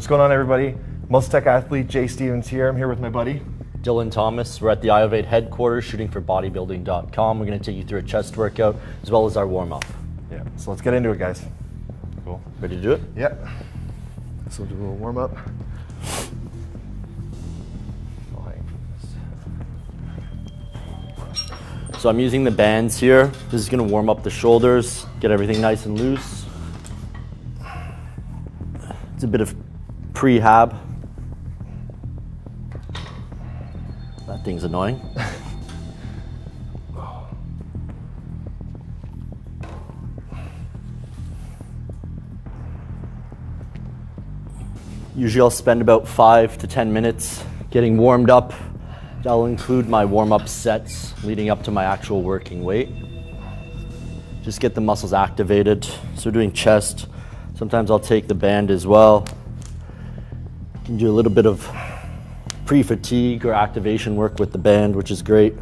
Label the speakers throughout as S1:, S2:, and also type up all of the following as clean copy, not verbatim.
S1: What's going on, everybody? MuscleTech athlete Jase Stevens here. I'm here with my buddy
S2: Thomas. We're at the Iovate headquarters shooting for Bodybuilding.com. We're going to take you through a chest workout as well as our warm-up.
S1: Yeah, so let's get into it, guys.
S2: Cool. Ready to do it?
S1: Yep. So we'll do a little warm-up.
S2: So I'm using the bands here. This is going to warm up the shoulders, get everything nice and loose. It's a bit of prehab. That thing's annoying. Usually I'll spend about 5 to 10 minutes getting warmed up. That'll include my warm-up sets leading up to my actual working weight. Just get the muscles activated. So doing chest, sometimes I'll take the band as well. You can do a little bit of pre-fatigue or activation work with the band, which is great.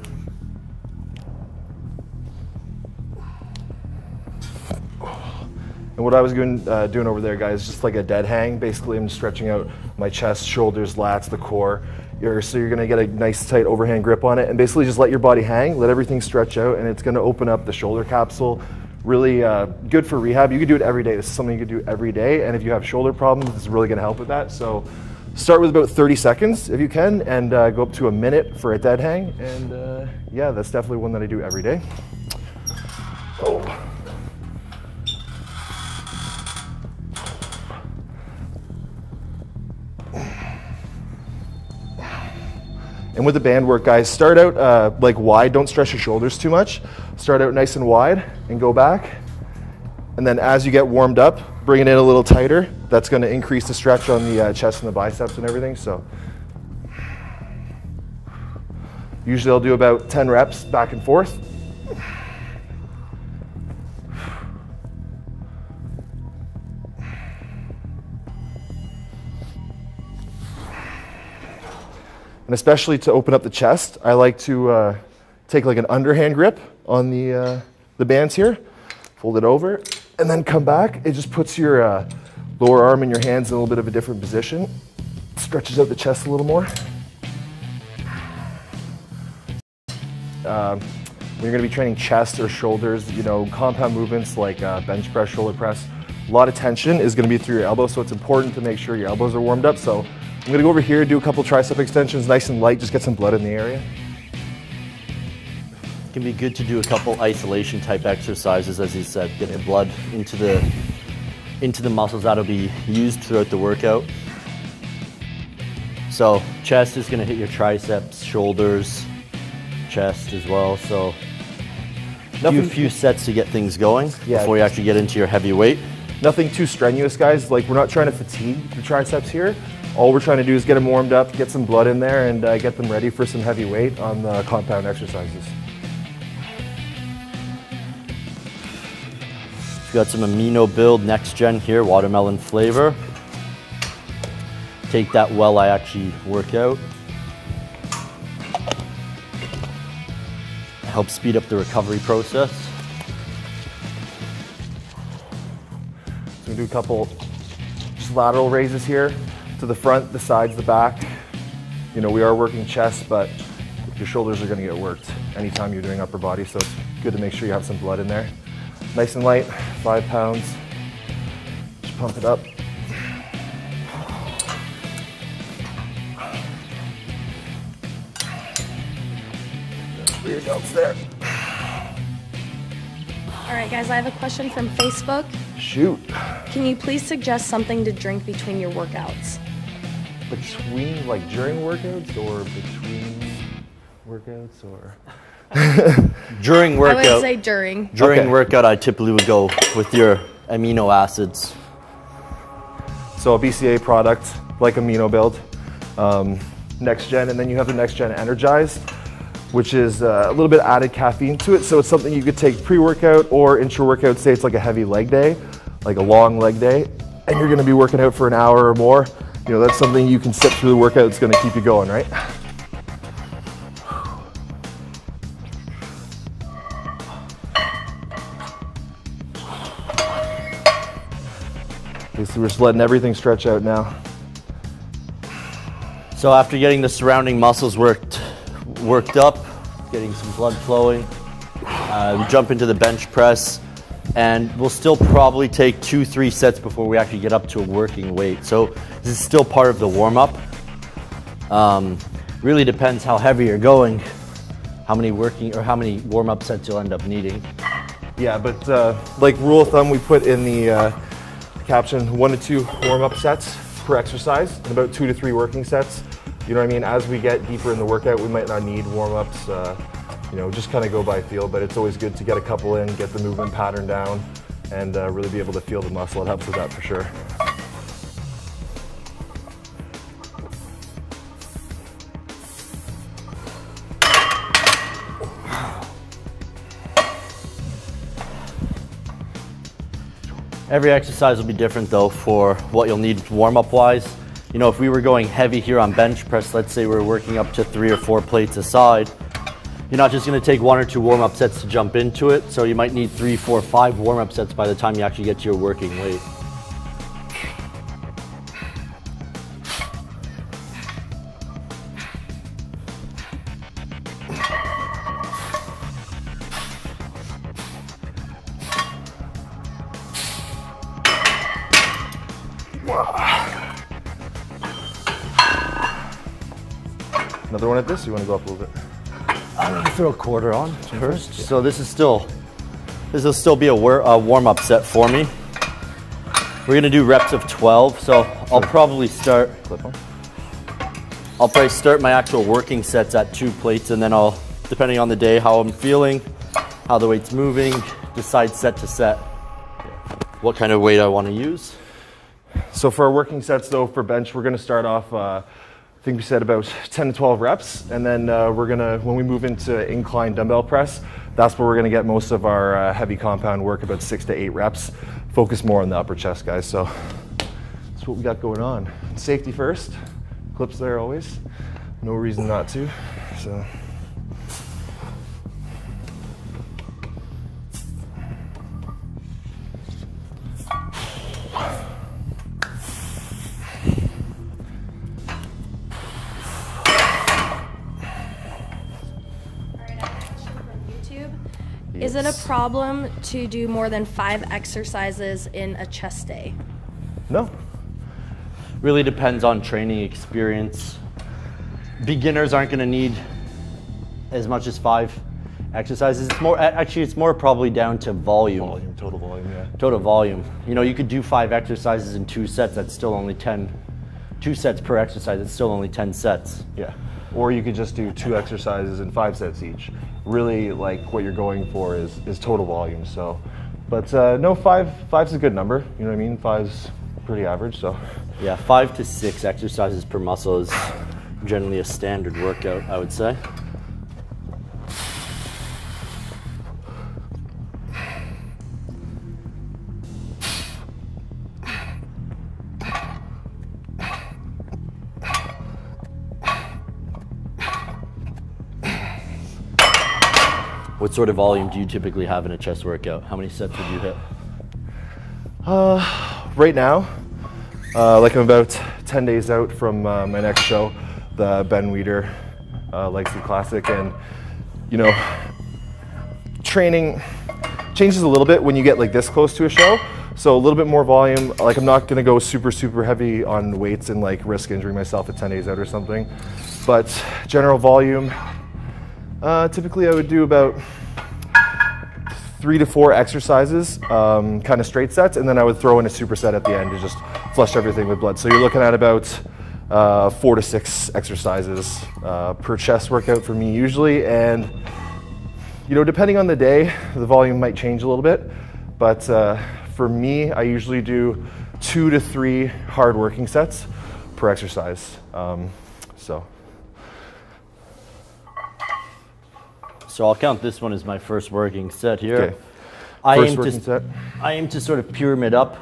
S1: And what I was doing over there, guys, just like a dead hang. Basically, I'm stretching out my chest, shoulders, lats, the core. So you're gonna get a nice tight overhand grip on it, and basically just let your body hang, let everything stretch out, and it's gonna open up the shoulder capsule. Really good for rehab. You can do it every day. This is something you can do every day, and if you have shoulder problems, this is really gonna help with that. So start with about 30 seconds if you can, and go up to a minute for a dead hang, and yeah, that's definitely one that I do every day. Oh. And with the band work, guys, start out like wide. Don't stretch your shoulders too much. Start out nice and wide and go back. And then as you get warmed up, bring it in a little tighter. That's going to increase the stretch on the chest and the biceps and everything. So usually I'll do about 10 reps back and forth. And especially to open up the chest, I like to take like an underhand grip on the bands here, fold it over, and then come back. It just puts your lower arm and your hands in a little bit of a different position. Stretches out the chest a little more. When you're gonna be training chest or shoulders, you know, compound movements like bench press, shoulder press, a lot of tension is gonna be through your elbows, so it's important to make sure your elbows are warmed up. So I'm gonna go over here, do a couple tricep extensions, nice and light, just get some blood in the area.
S2: It can be good to do a couple isolation type exercises, as he said, get the blood into the muscles that'll be used throughout the workout. So chest is gonna hit your triceps, shoulders, chest as well. So a few sets to get things going before you actually get into your heavy weight.
S1: Nothing too strenuous, guys. Like, we're not trying to fatigue the triceps here. All we're trying to do is get them warmed up, get some blood in there, and get them ready for some heavy weight on the compound exercises.
S2: We've got some amino build next gen here, watermelon flavor. Take that while I actually work out. Help speed up the recovery process.
S1: So we do a couple just lateral raises here. To the front, the sides, the back. You know, we are working chest, but your shoulders are gonna get worked anytime you're doing upper body, so it's good to make sure you have some blood in there. Nice and light, 5 pounds. Just pump it up. Rear delts there.
S3: All right, guys, I have a question from Facebook.
S1: Shoot.
S3: Can you please suggest something to drink between your workouts?
S1: Between, like during workouts or between workouts or?
S2: During workout.
S3: I would say during.
S2: During workout, I typically would go with your amino acids.
S1: So a BCA product, like Amino Build, Next Gen, and then you have the Next Gen Energize, which is a little bit added caffeine to it. So it's something you could take pre-workout or intra-workout, say it's like a heavy leg day, like a long leg day, and you're gonna be working out for an hour or more. You know, that's something you can sip through the workout that's gonna keep you going, right? Okay, so we're just letting everything stretch out now.
S2: So after getting the surrounding muscles worked up, getting some blood flowing, we jump into the bench press, and we'll still probably take 2-3 sets before we actually get up to a working weight. So this is still part of the warm-up. Really depends how heavy you're going, how many warm-up sets you'll end up needing.
S1: Yeah, but like rule of thumb, we put in the caption 1 to 2 warm-up sets per exercise, and about 2 to 3 working sets. You know what I mean? As we get deeper in the workout, we might not need warm-ups. You know, just kind of go by feel, but it's always good to get a couple in, get the movement pattern down, and really be able to feel the muscle. It helps with that for sure.
S2: Every exercise will be different though for what you'll need warm-up wise. You know, if we were going heavy here on bench press, let's say we're working up to 3 or 4 plates a side, you're not just going to take 1 or 2 warm-up sets to jump into it, so you might need 3, 4, 5 warm-up sets by the time you actually get to your working weight.
S1: Another one at this, or you want to go up a little bit?
S2: I'm going to throw a quarter on first. Yeah. So this will still be a warm-up set for me. We're going to do reps of 12, so I'll probably start my actual working sets at 2 plates, and then I'll, depending on the day, how I'm feeling, how the weight's moving, decide set to set what kind of weight I want to use.
S1: So for our working sets though, for bench, we're going to start off, I think we said about 10 to 12 reps, and then we're gonna, when we move into incline dumbbell press, that's where we're gonna get most of our heavy compound work, about 6 to 8 reps. Focus more on the upper chest, guys. So that's what we got going on. Safety first, clips there always. No reason not to. So.
S3: Is it a problem to do more than 5 exercises in a chest day?
S1: No.
S2: Really depends on training experience. Beginners aren't going to need as much as 5 exercises. It's more, actually, it's more probably down to volume.
S1: Total volume, yeah.
S2: Total volume. You know, you could do 5 exercises in 2 sets. That's still only 10. 2 sets per exercise. It's still only 10 sets.
S1: Yeah. Or you could just do 2 exercises in 5 sets each. Really, like what you're going for is total volume. So, but no, 5's a good number. You know what I mean? 5's pretty average. So,
S2: yeah, 5 to 6 exercises per muscle is generally a standard workout, I would say. What sort of volume do you typically have in a chest workout? How many sets would you hit?
S1: Right now, like I'm about 10 days out from my next show, the Ben Weider Legacy Classic, and you know, training changes a little bit when you get like this close to a show. So a little bit more volume. Like I'm not gonna go super heavy on weights and like risk injuring myself at 10 days out or something. But general volume, typically I would do about 3 to 4 exercises, kind of straight sets, and then I would throw in a superset at the end to just flush everything with blood. So you're looking at about 4 to 6 exercises per chest workout for me usually, and you know, depending on the day, the volume might change a little bit, but for me, I usually do 2 to 3 hard working sets per exercise.
S2: So I'll count this one as my first working set here.
S1: Okay.
S2: I aim to sort of pyramid up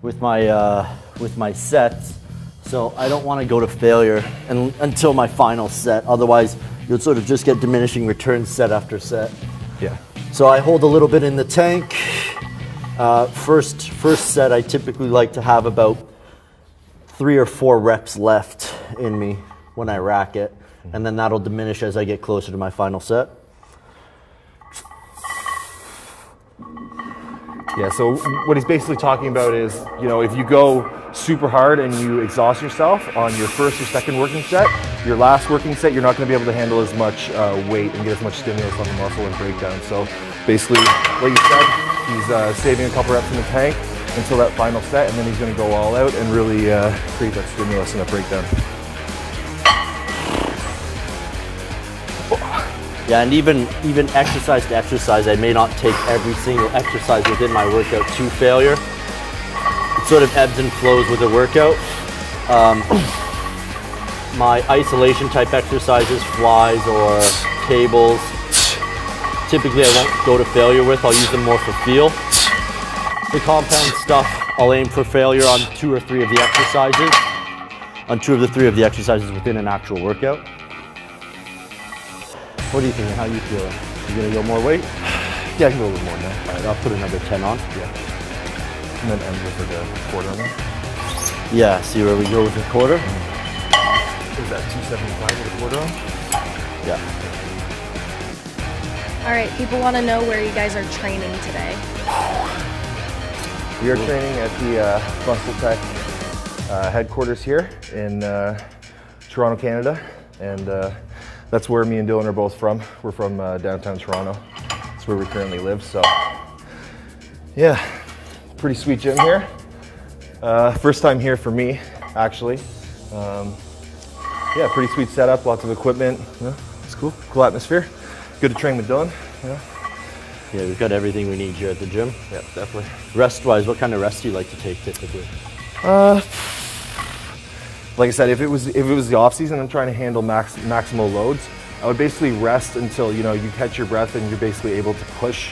S2: with my sets, so I don't want to go to failure until my final set. Otherwise, you'll sort of just get diminishing returns set after set.
S1: Yeah.
S2: So I hold a little bit in the tank. First set, I typically like to have about 3 or 4 reps left in me. when I rack it, and then that'll diminish as I get closer to my final set.
S1: Yeah, so what he's basically talking about is, you know, if you go super hard and you exhaust yourself on your first or second working set, your last working set, you're not going to be able to handle as much weight and get as much stimulus on the muscle and breakdown. So basically, like you said, he's saving a couple reps in the tank until that final set, and then he's going to go all out and really create that stimulus and that breakdown.
S2: Yeah, and even exercise to exercise, I may not take every single exercise within my workout to failure. It sort of ebbs and flows with the workout. My isolation type exercises, flies or cables, typically I won't go to failure with. I'll use them more for feel. The compound stuff, I'll aim for failure on 2 or 3 of the exercises, on 2 of the 3 of the exercises within an actual workout. What do you think? How are you feeling? You gonna go more weight?
S1: Yeah, I can go a little more now.
S2: All right, I'll put another 10 on.
S1: Yeah. And then end with like a quarter on that.
S2: Yeah, see where we go with the quarter?
S1: Is that 275 with a quarter on?
S2: Yeah.
S3: All right, people want to know where you guys are training today.
S1: We are training at the MuscleTech headquarters here in Toronto, Canada, and that's where me and Dylan are both from. We're from downtown Toronto. That's where we currently live, so yeah, pretty sweet gym here. First time here for me, actually. Yeah, pretty sweet setup, lots of equipment. Yeah, it's cool, cool atmosphere. Good to train with Dylan.
S2: Yeah, we've got everything we need here at the gym.
S1: Yeah, definitely.
S2: Rest-wise, what kind of rest do you like to take typically?
S1: Like I said, if it was the off season, I'm trying to handle maximal loads. I would basically rest until you catch your breath and you're basically able to push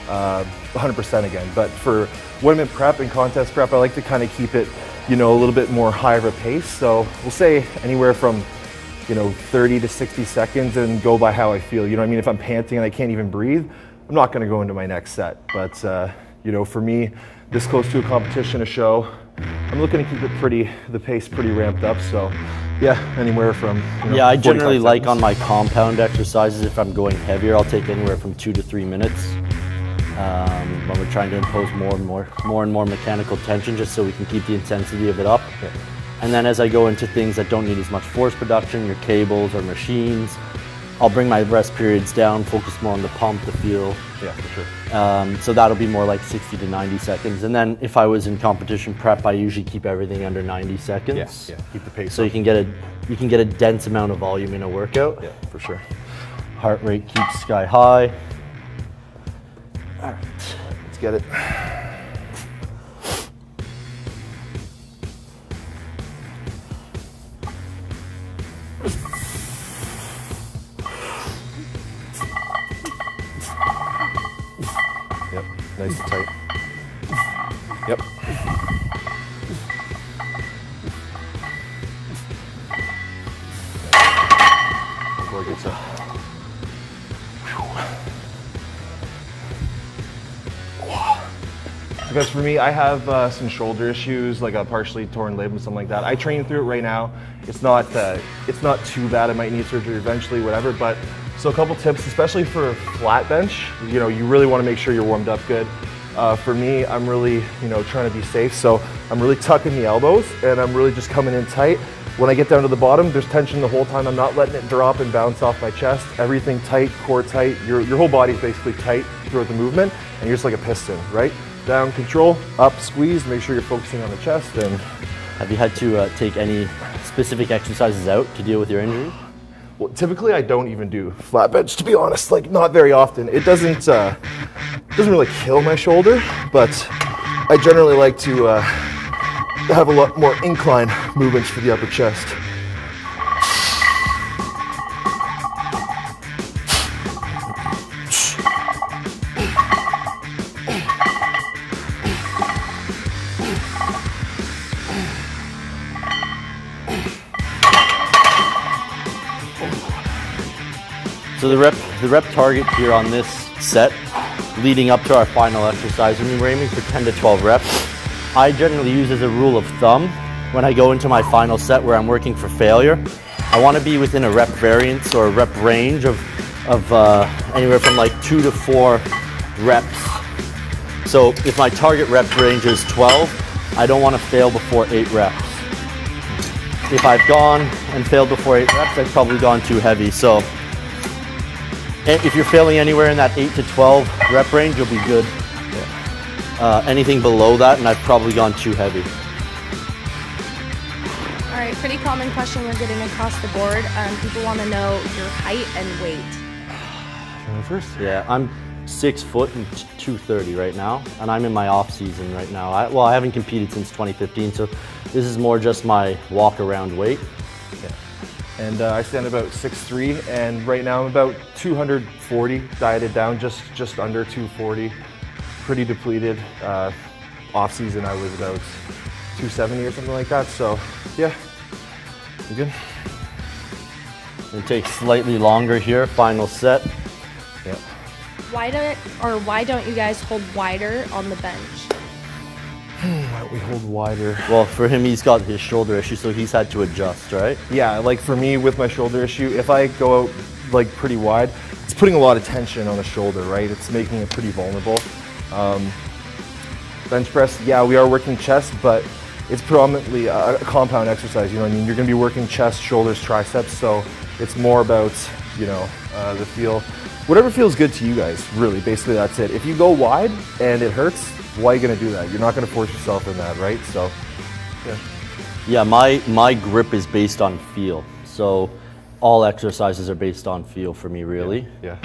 S1: 100% again. But for tournament prep and contest prep, I like to kind of keep it, a little bit more high of a pace. So we'll say anywhere from 30 to 60 seconds and go by how I feel. You know what I mean? If I'm panting and I can't even breathe, I'm not going to go into my next set. But for me, this close to a competition, a show, I'm looking to keep it the pace pretty ramped up. So yeah, anywhere from
S2: yeah, I generally like
S1: seconds.
S2: on my compound exercises, if I'm going heavier, I'll take anywhere from 2 to 3 minutes. When we're trying to impose more and more mechanical tension, just so we can keep the intensity of it up.
S1: Yeah.
S2: And then as I go into things that don't need as much force production, your cables or machines, I'll bring my rest periods down, focus more on the pump, the feel.
S1: Yeah, for sure.
S2: So that'll be more like 60 to 90 seconds. And then if I was in competition prep, I usually keep everything under 90 seconds.
S1: Yeah, keep the pace
S2: so
S1: up.
S2: you can get a dense amount of volume in a workout.
S1: Yeah, for sure.
S2: Heart rate keeps sky high.
S1: All right, let's get it. Yep, nice and tight. Yep. Before it gets up. Because for me, I have some shoulder issues, like a partially torn labrum, something like that. I train through it right now. It's not too bad. I might need surgery eventually, whatever. But so a couple tips, especially for flat bench. You really want to make sure you're warmed up good. For me, I'm really trying to be safe, so I'm really tucking the elbows and I'm really just coming in tight. When I get down to the bottom, there's tension the whole time. I'm not letting it drop and bounce off my chest. Everything tight, core tight. Your whole body's basically tight throughout the movement, and you're just like a piston, right? Down, control, up, squeeze, make sure you're focusing on the chest. And
S2: have you had to take any specific exercises out to deal with your injury?
S1: Well, typically I don't even do flat bench, to be honest, like not very often. It doesn't really kill my shoulder, but I generally like to have a lot more incline movements for the upper chest.
S2: So the rep target here on this set, leading up to our final exercise, when we're aiming for 10 to 12 reps, I generally use as a rule of thumb when I go into my final set where I'm working for failure, I want to be within a rep variance or a rep range of anywhere from like 2 to 4 reps. So if my target rep range is 12, I don't want to fail before 8 reps. If I've gone and failed before 8 reps, I've probably gone too heavy. So if you're failing anywhere in that 8 to 12 rep range, you'll be good. Anything below that, and I've probably gone too heavy.
S3: All right, pretty common question we're getting across the board. People want to know your height and weight.
S1: First?
S2: Yeah, I'm 6 foot and 230 right now, and I'm in my off season right now. I haven't competed since 2015, so this is more just my walk around weight.
S1: Yeah. And I stand about 6'3", and right now I'm about 240, dieted down, just under 240. Pretty depleted. Off season I was about 270 or something like that, so yeah, I'm good.
S2: It takes slightly longer here, final set.
S1: Yeah.
S3: Why don't you guys hold wider on the bench?
S1: Why don't we hold wider?
S2: Well, for him, he's got his shoulder issue, so he's had to adjust, right?
S1: Yeah, like for me with my shoulder issue, if I go out like pretty wide, it's putting a lot of tension on the shoulder, right? It's making it pretty vulnerable. Bench press, yeah, we are working chest, but it's predominantly a compound exercise, you know what I mean? You're gonna be working chest, shoulders, triceps, so it's more about, you know, the feel. Whatever feels good to you guys, really, basically that's it. If you go wide and it hurts, why are you gonna do that? You're not gonna force yourself in that, right? So, yeah.
S2: Yeah, my grip is based on feel. So all exercises are based on feel for me, really.
S1: Yeah.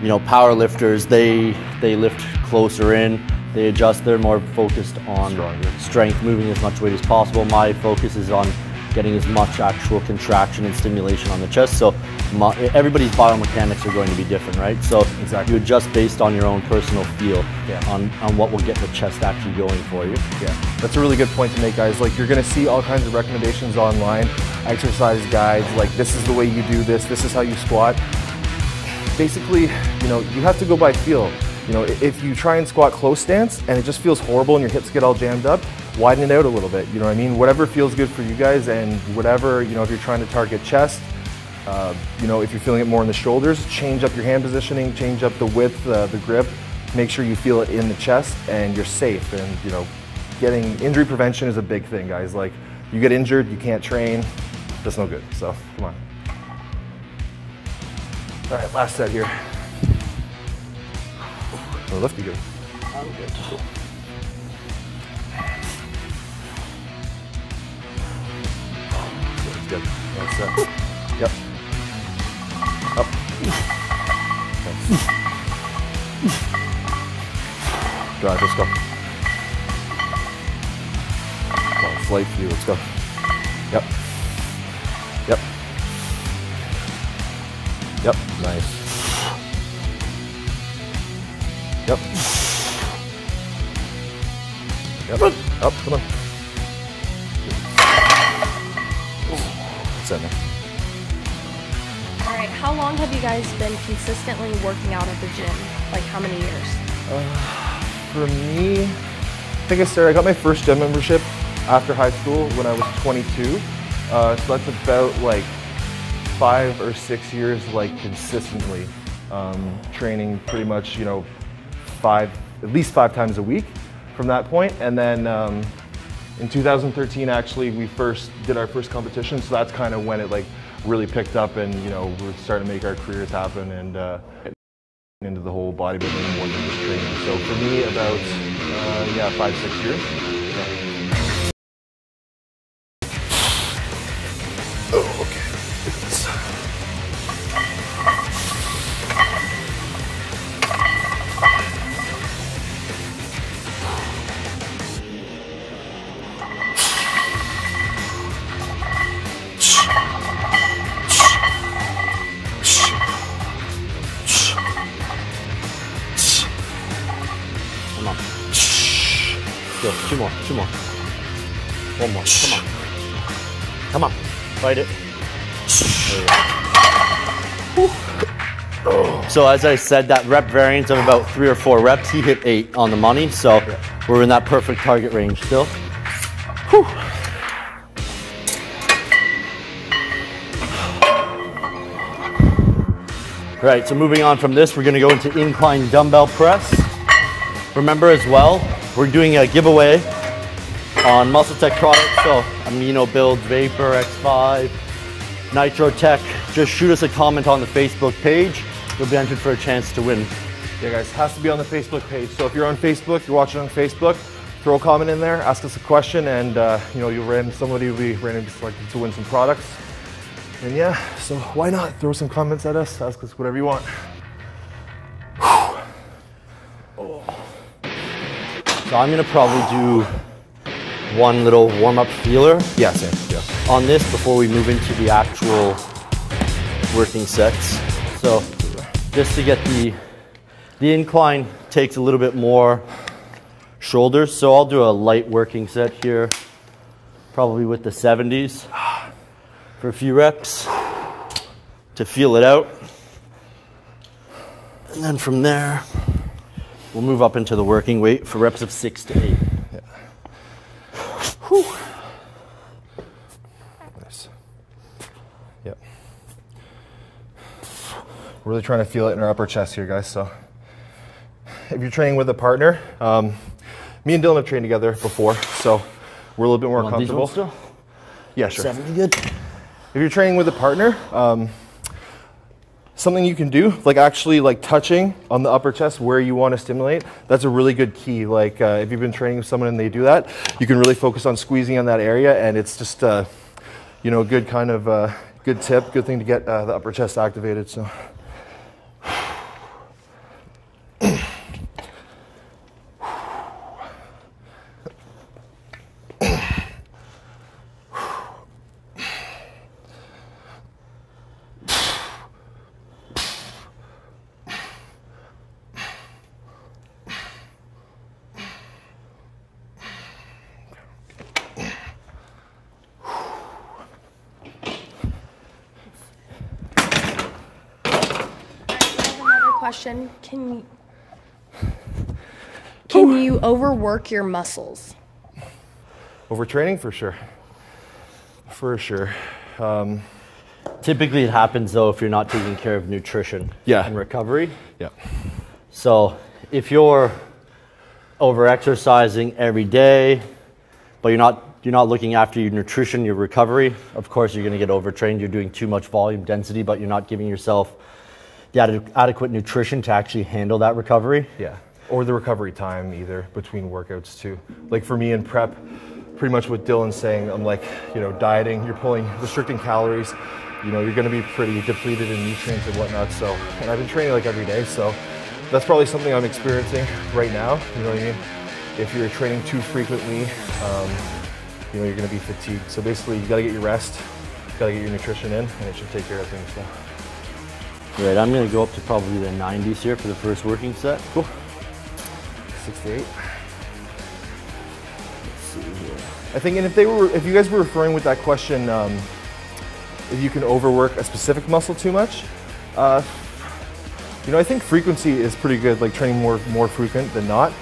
S2: You know, power lifters, they lift closer in, they adjust, they're more focused on strength, moving as much weight as possible. My focus is on getting as much actual contraction and stimulation on the chest. So everybody's biomechanics are going to be different, right? So
S1: exactly.
S2: You adjust based on your own personal feel,
S1: yeah,
S2: on what will get the chest actually going for you.
S1: Yeah, that's a really good point to make, guys. Like, you're gonna see all kinds of recommendations online, exercise guides, like this is the way you do this is how you squat. Basically, you know, you have to go by feel. You know, if you try and squat close stance and it just feels horrible and your hips get all jammed up, widen it out a little bit, you know what I mean? Whatever feels good for you guys, and whatever, you know, if you're trying to target chest, you know, if you're feeling it more in the shoulders, change up your hand positioning, change up the width, the grip, make sure you feel it in the chest and you're safe. And, you know, getting injury prevention is a big thing, guys. Like, you get injured, you can't train, that's no good, so come on. All right, last set here. Oh, lift you good.
S2: I'm good.
S1: Cool. That's good. That's set. Yep. Up. Nice. Drive, let's go. Come on, flight view, let's go. Yep. Yep. Yep, nice. Yep. Yep. Up, come on. That's it, man.
S3: All right, how long have you guys been consistently working out at the gym? Like, how many years?
S1: For me, I think I got my first gym membership after high school when I was 22. So that's about like 5 or 6 years, like consistently training pretty much, you know, at least 5 times a week from that point. And then in 2013, actually, we did our first competition. So that's kind of when it like really picked up, and, you know, we're starting to make our careers happen and into the whole bodybuilding more than just training. So for me, about, 5, 6 years. Yeah. Oh, okay.
S2: Come on. Go, 2 more, 2 more. 1 more, come on. Come on, fight it. There you go. So as I said, that rep variance of about 3 or 4 reps, he hit 8 on the money, so we're in that perfect target range still. Whew. Right, so moving on from this, we're gonna go into Incline Dumbbell Press. Remember as well, we're doing a giveaway on MuscleTech products, so Amino Build, Vapor, X5, Nitro Tech. Just shoot us a comment on the Facebook page. You'll be entered for a chance to win.
S1: Yeah guys, has to be on the Facebook page. So if you're on Facebook, you're watching on Facebook, throw a comment in there, ask us a question, and somebody will be randomly selected to win some products. And yeah, so why not throw some comments at us, ask us whatever you want.
S2: So I'm gonna probably do one little warm-up feeler.
S1: Yeah, same. Yeah.
S2: On this before we move into the actual working sets. So just to get the incline takes a little bit more shoulders. So I'll do a light working set here, probably with the 70s for a few reps to feel it out. And then from there, we'll move up into the working weight for reps of 6 to 8.
S1: Yeah. Whew. Nice. Yep. We're really trying to feel it in our upper chest here, guys. So if you're training with a partner, me and Dylan have trained together before, so we're a little bit more comfortable.
S2: These ones still?
S1: Yeah, sure.
S2: 70 good.
S1: If you're training with a partner, something you can do, like actually like touching on the upper chest where you want to stimulate, that's a really good key. Like if you've been training with someone and they do that, you can really focus on squeezing on that area, and it's just good kind of good tip, good thing to get the upper chest activated. So.
S3: Question, can you overwork your muscles?
S1: Overtraining, for sure. For sure.
S2: Typically it happens though if you're not taking care of nutrition and recovery.
S1: Yeah.
S2: So if you're over-exercising every day, but you're not looking after your nutrition, your recovery, of course you're going to get overtrained. You're doing too much volume density, but you're not giving yourself the adequate nutrition to actually handle that recovery.
S1: Yeah, or the recovery time either between workouts too. Like for me in prep, pretty much what Dylan's saying, I'm like, dieting, you're restricting calories, you're gonna be pretty depleted in nutrients and whatnot. So, and I've been training like every day, so that's probably something I'm experiencing right now, you know what I mean? If you're training too frequently, you're gonna be fatigued. So basically you gotta get your rest, gotta get your nutrition in, and it should take care of things. So.
S2: Right, I'm going to go up to probably the 90s here for the first working set.
S1: Cool. 6 to 8.
S2: Let's see here.
S1: I think, and if you guys were referring with that question, if you can overwork a specific muscle too much, I think frequency is pretty good, like training more frequent than not.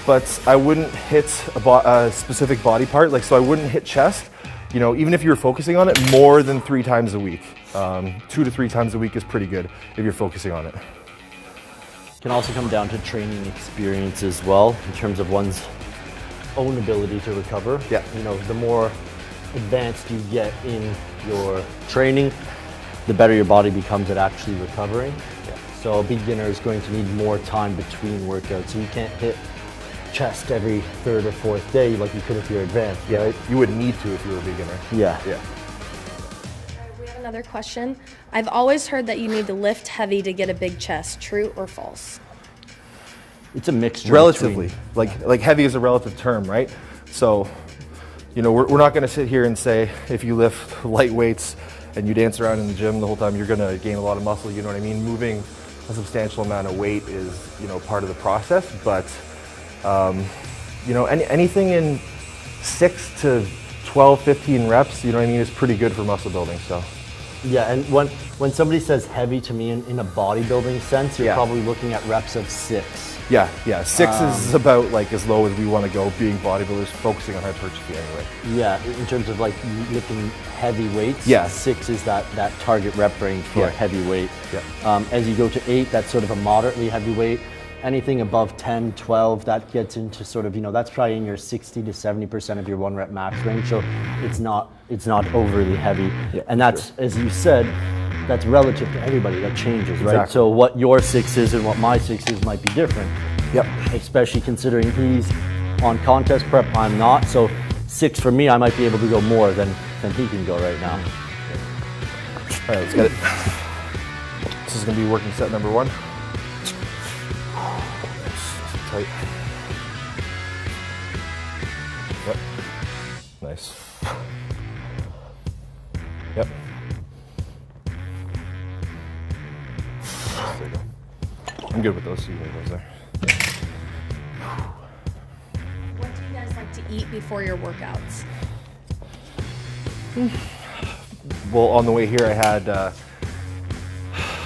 S1: But I wouldn't hit a specific body part, so I wouldn't hit chest. Even if you're focusing on it more than 3 times a week. 2 to 3 times a week is pretty good if you're focusing on it.
S2: It can also come down to training experience as well, in terms of one's own ability to recover.
S1: Yeah.
S2: The more advanced you get in your training, the better your body becomes at actually recovering.
S1: Yeah.
S2: So a beginner is going to need more time between workouts. So you can't hit chest every 3rd or 4th day like you could if you're advanced, right?
S1: You would need to if you were a beginner.
S2: Yeah.
S1: Yeah.
S3: We have another question. I've always heard that you need to lift heavy to get a big chest. True or false?
S2: It's a mixture.
S1: Relatively. Like heavy is a relative term, right? So, we're not going to sit here and say if you lift light weights and you dance around in the gym the whole time, you're going to gain a lot of muscle, you know what I mean? Moving a substantial amount of weight is, part of the process, but anything in 6 to 12, 15 reps, is pretty good for muscle building. So,
S2: yeah, and when somebody says heavy to me in a bodybuilding sense, you're probably looking at reps of 6.
S1: Yeah, yeah. 6 is about like as low as we want to go, being bodybuilders, focusing on hypertrophy anyway.
S2: Yeah, in terms of like lifting heavy weights,
S1: Yeah.
S2: 6 is that target rep range for heavy weight.
S1: Yeah.
S2: As you go to 8, that's sort of a moderately heavy weight. Anything above 10, 12, that gets into sort of, you know, that's probably in your 60 to 70% of your 1 rep max range. So it's not overly heavy.
S1: Yeah,
S2: and that's, as you said, that's relative to everybody. That changes, right?
S1: Exactly.
S2: So what your 6 is and what my 6 is might be different.
S1: Yep.
S2: Especially considering he's on contest prep, I'm not. So 6 for me, I might be able to go more than he can go right now.
S1: All right, let's get it. This is going to be working set number 1. Tight. Yep. Nice. Yep. There you go. I'm good with those. So you leave those there.
S3: What do you guys like to eat before your workouts?
S1: Well, on the way here, I had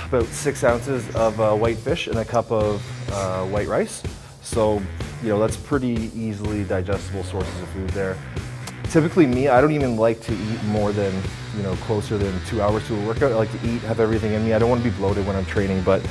S1: about 6 ounces of white fish and a cup of white rice. So, you know, that's pretty easily digestible sources of food there. Typically me, I don't even like to eat more than, you know, closer than 2 hours to a workout. I like to eat, have everything in me. I don't want to be bloated when I'm training, but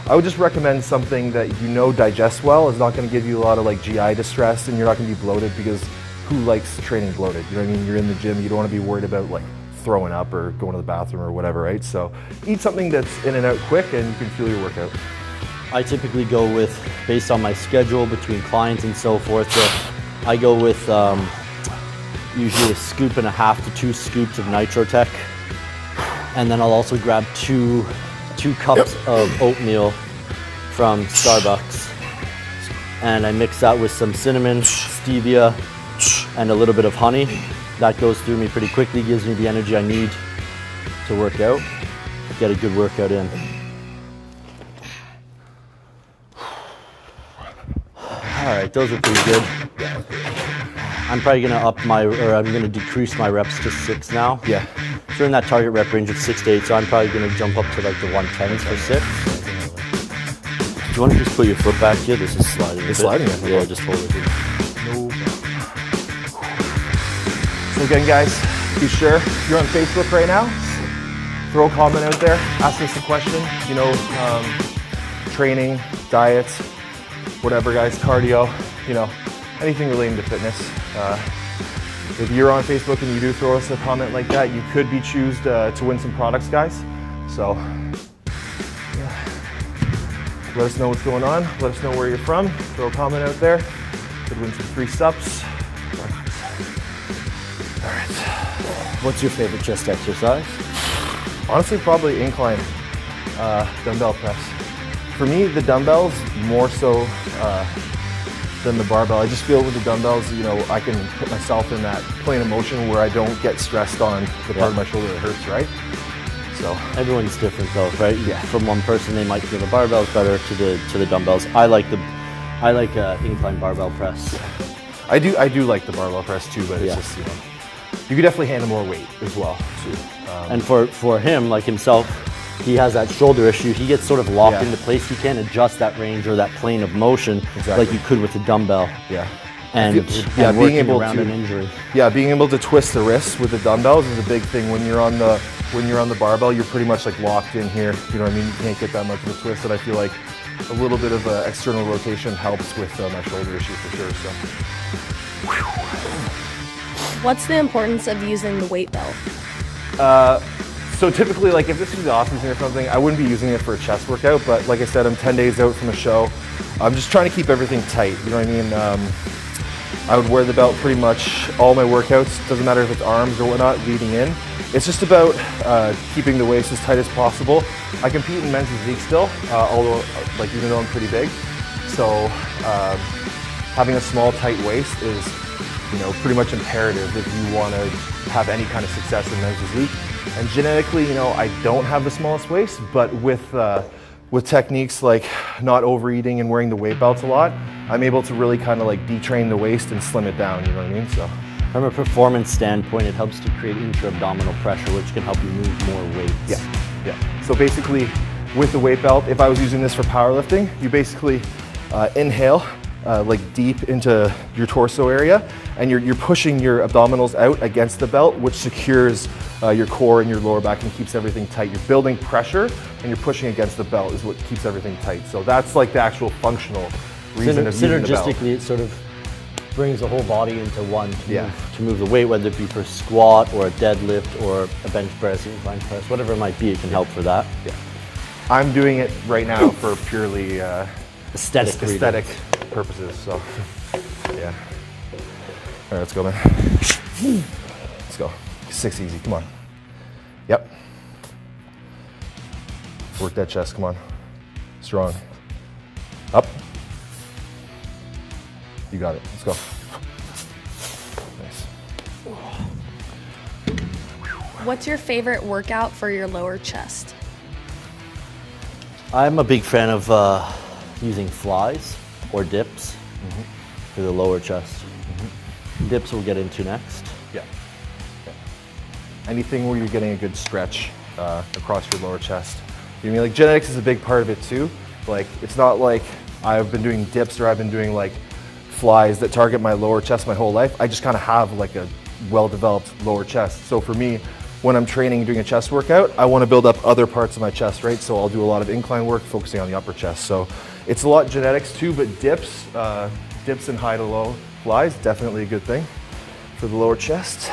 S1: I would just recommend something that you know digests well, is not going to give you a lot of like GI distress, and you're not going to be bloated, because who likes training bloated? You know what I mean? You're in the gym, you don't want to be worried about like throwing up or going to the bathroom or whatever, right? So eat something that's in and out quick and you can fuel your workout.
S2: I typically go with, based on my schedule between clients and so forth, so I go with usually a scoop and a half to 2 scoops of MuscleTech, and then I'll also grab two cups of oatmeal from Starbucks, and I mix that with some cinnamon, stevia, and a little bit of honey. That goes through me pretty quickly, gives me the energy I need to work out, get a good workout in. All right, those are pretty good. I'm probably gonna I'm gonna decrease my reps to 6 now.
S1: Yeah.
S2: So we're in that target rep range of 6 to 8, so I'm probably gonna jump up to like the 110s for 6. Do you want to just put your foot back here? This is sliding.
S1: It's sliding?
S2: Yeah, just hold it here.
S1: No. So again, guys, be sure, if you're on Facebook right now, throw a comment out there, ask us a question, you know, training, diets, whatever, guys, cardio, you know, anything relating to fitness. If you're on Facebook and you do throw us a comment like that, you could be chosen to win some products, guys. So yeah. Let us know what's going on. Let us know where you're from. Throw a comment out there. Could win some free subs. All right.
S2: What's your favorite chest exercise?
S1: Honestly, probably incline dumbbell press. For me, the dumbbells more so than the barbell. I just feel with the dumbbells, you know, I can put myself in that plane of motion where I don't get stressed on the part of my shoulder that hurts, right? So
S2: everyone's different though, right?
S1: Yeah.
S2: From one person, they might feel the barbells better to the dumbbells. I like incline barbell press.
S1: I do like the barbell press too, but it's just, you know, you could definitely handle more weight as well too.
S2: And for him, like himself, he has that shoulder issue. He gets sort of locked into place. He can't adjust that range or that plane of motion like you could with the dumbbell.
S1: Yeah.
S2: And being able around an injury.
S1: Yeah, being able to twist the wrists with the dumbbells is a big thing. When you're on the barbell, you're pretty much like locked in here. You know what I mean? You can't get that much of a twist, and I feel like a little bit of external rotation helps with my shoulder issue for sure. So.
S3: What's the importance of using the weight belt?
S1: So typically, like if this was the off season or something, I wouldn't be using it for a chest workout, but like I said, I'm 10 days out from a show. I'm just trying to keep everything tight, you know what I mean? I would wear the belt pretty much all my workouts, doesn't matter if it's arms or whatnot, leading in. It's just about keeping the waist as tight as possible. I compete in men's physique still, although like even though I'm pretty big. So having a small, tight waist is, you know, pretty much imperative if you want to have any kind of success in men's physique. And genetically, you know, I don't have the smallest waist, but with techniques like not overeating and wearing the weight belts a lot, I'm able to really kind of like detrain the waist and slim it down, you know what I mean? So
S2: from a performance standpoint, it helps to create intra-abdominal pressure, which can help you move more weight.
S1: Yeah. So basically, with the weight belt, if I was using this for powerlifting, you basically Inhale, like deep into your torso area, and you're pushing your abdominals out against the belt, which secures your core and your lower back and keeps everything tight. You're building pressure and you're pushing against the belt is what keeps everything tight. So that's like the actual functional reason of using the belt.
S2: Synergistically, it sort of brings the whole body into one to move the weight, whether it be for a squat or a deadlift or a bench press, incline press, whatever it might be, it can help for that.
S1: Yeah. I'm doing it right now for purely aesthetic purposes, so yeah. All right, let's go, man. Let's go. 6 easy, come on. Yep. Work that chest, come on. Strong. Up. You got it, let's go. Nice.
S3: What's your favorite workout for your lower chest?
S2: I'm a big fan of using flies or dips for the lower chest. Dips we'll get into next.
S1: Yeah. Anything where you're getting a good stretch across your lower chest. You know what I mean? Like genetics is a big part of it too. Like it's not like I've been doing dips or I've been doing like flies that target my lower chest my whole life. I just kind of have like a well-developed lower chest. So for me, when I'm training doing a chest workout, I want to build up other parts of my chest, right? So I'll do a lot of incline work focusing on the upper chest. So it's a lot genetics too, but dips and high to low flies, definitely a good thing for the lower chest.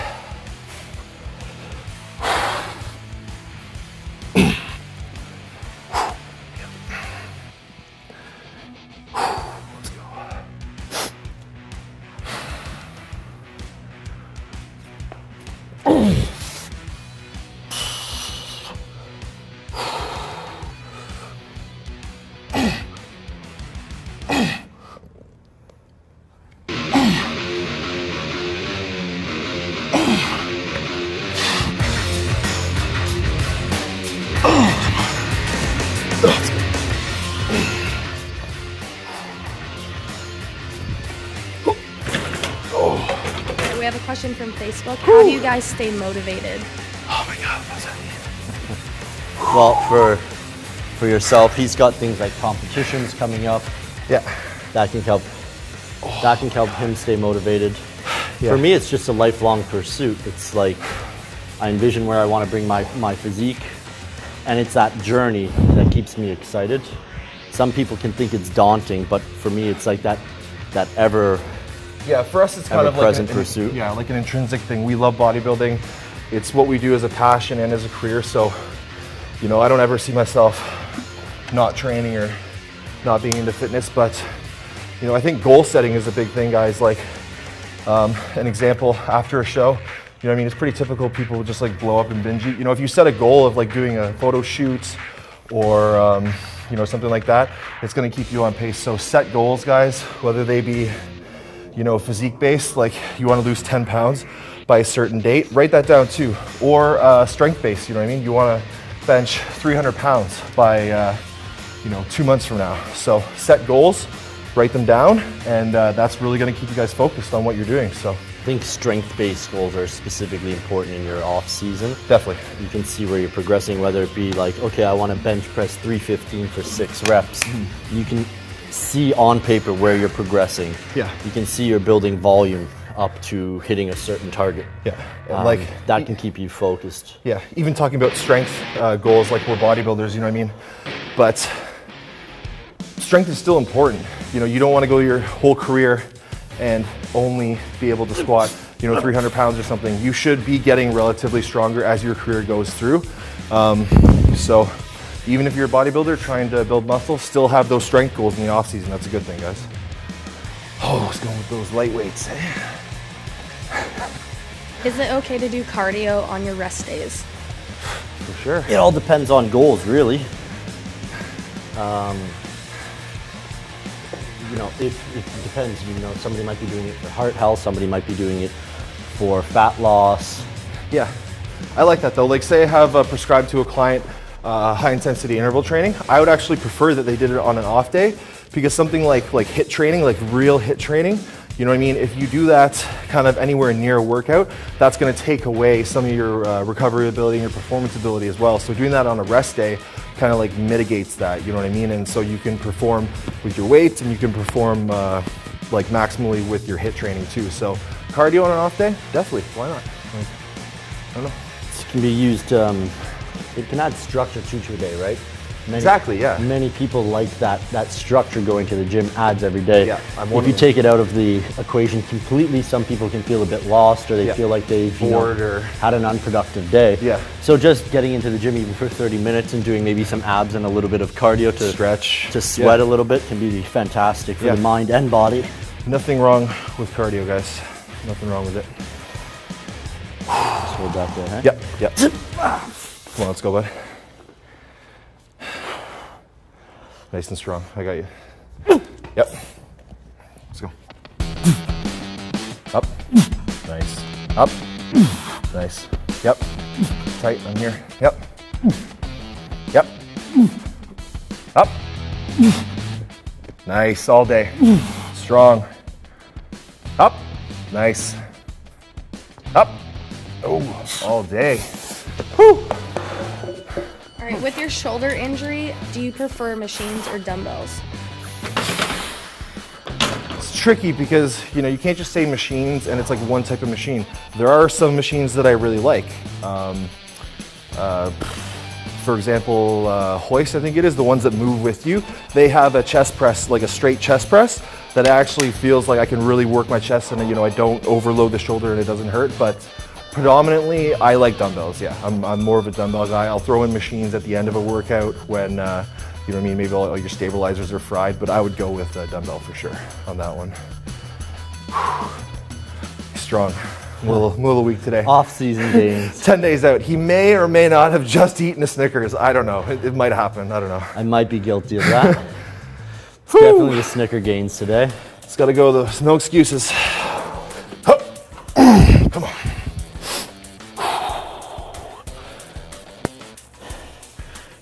S3: We have a question from Facebook. How do you guys stay motivated?
S1: Oh my God, what's that mean?
S2: Well, for yourself, he's got things like competitions coming up.
S1: Yeah.
S2: That can help him stay motivated.
S1: Yeah.
S2: For me, it's just a lifelong pursuit. It's like I envision where I want to bring my physique, and it's that journey that keeps me excited. Some people can think it's daunting, but for me, it's like that ever.
S1: Yeah, for us it's kind of like
S2: pursuit.
S1: Yeah, like an intrinsic thing. We love bodybuilding. It's what we do as a passion and as a career. So, you know, I don't ever see myself not training or not being into fitness. But, you know, I think goal setting is a big thing, guys. Like an example, after a show, you know what I mean? It's pretty typical people would just like blow up and binge eat. You know, if you set a goal of like doing a photo shoot or, you know, something like that, it's going to keep you on pace. So set goals, guys, whether they be, you know, physique based, like you want to lose 10 pounds by a certain date, write that down too. Or strength based, you know what I mean? You want to bench 300 pounds by, you know, 2 months from now. So set goals, write them down, and that's really going to keep you guys focused on what you're doing. So
S2: I think strength-based goals are specifically important in your off season.
S1: definitely.
S2: You can see where you're progressing, whether it be like, okay, I want to bench press 315 for 6 reps. You can see on paper where you're progressing.
S1: Yeah.
S2: You can see you're building volume up to hitting a certain target.
S1: Yeah, and like
S2: that can keep you focused.
S1: Yeah, even talking about strength goals, like we're bodybuilders, you know what I mean? But strength is still important. You know, you don't want to go your whole career and only be able to squat, you know, 300 pounds or something. You should be getting relatively stronger as your career goes through. So even if you're a bodybuilder trying to build muscle, still have those strength goals in the off season. That's a good thing, guys. Oh, let's go with those light weights.
S3: Is it okay to do cardio on your rest days?
S1: For sure.
S2: It all depends on goals, really. You know, it depends. You know, somebody might be doing it for heart health, somebody might be doing it for fat loss.
S1: Yeah, I like that though. Like say I have prescribed to a client high intensity interval training, I would actually prefer that they did it on an off day, because something like HIIT training, like real HIIT training, you know what I mean? If you do that kind of anywhere near a workout, that's gonna take away some of your recovery ability and your performance ability as well. So doing that on a rest day kind of like mitigates that, you know what I mean? And so you can perform with your weights and you can perform like maximally with your HIIT training too. So cardio on an off day, definitely, why not? Like, I don't know.
S2: It can be used, it can add structure to a day, right?
S1: Exactly, yeah.
S2: Many people like that structure going to the gym adds every day.
S1: Yeah,
S2: if you take it out of the equation completely, some people can feel a bit lost, or they feel like they've
S1: bored or
S2: had an unproductive day.
S1: Yeah.
S2: So just getting into the gym even for 30 minutes and doing maybe some abs and a little bit of cardio to
S1: stretch,
S2: to sweat a little bit can be fantastic for the mind and body.
S1: Nothing wrong with cardio, guys. Nothing wrong with it.
S2: Just hold that there, huh?
S1: Yep, yep. Come on, let's go, bud. Nice and strong. I got you. Yep. Let's go. Up. Nice. Up. Nice. Yep. Tight on here. Yep. Yep. Up. Nice. All day. Strong. Up. Nice. Up. Oh, all day. Whew.
S3: All right, with your shoulder injury, do you prefer machines or dumbbells?
S1: It's tricky because, you know, you can't just say machines and it's like one type of machine. There are some machines that I really like. For example, hoist, I think it is, the ones that move with you. They have a chest press, like a straight chest press, that actually feels like I can really work my chest and, you know, I don't overload the shoulder and it doesn't hurt. But predominantly, I like dumbbells, yeah. I'm more of a dumbbell guy. I'll throw in machines at the end of a workout when, you know what I mean, maybe all your stabilizers are fried, but I would go with a dumbbell for sure on that one. Strong. I'm a little weak today.
S2: Off-season gains.
S1: 10 days out. He may or may not have just eaten a Snickers. I don't know. It might happen. I don't know.
S2: I might be guilty of that. Definitely the Snicker gains today.
S1: It's got to go, though. No excuses. Come on.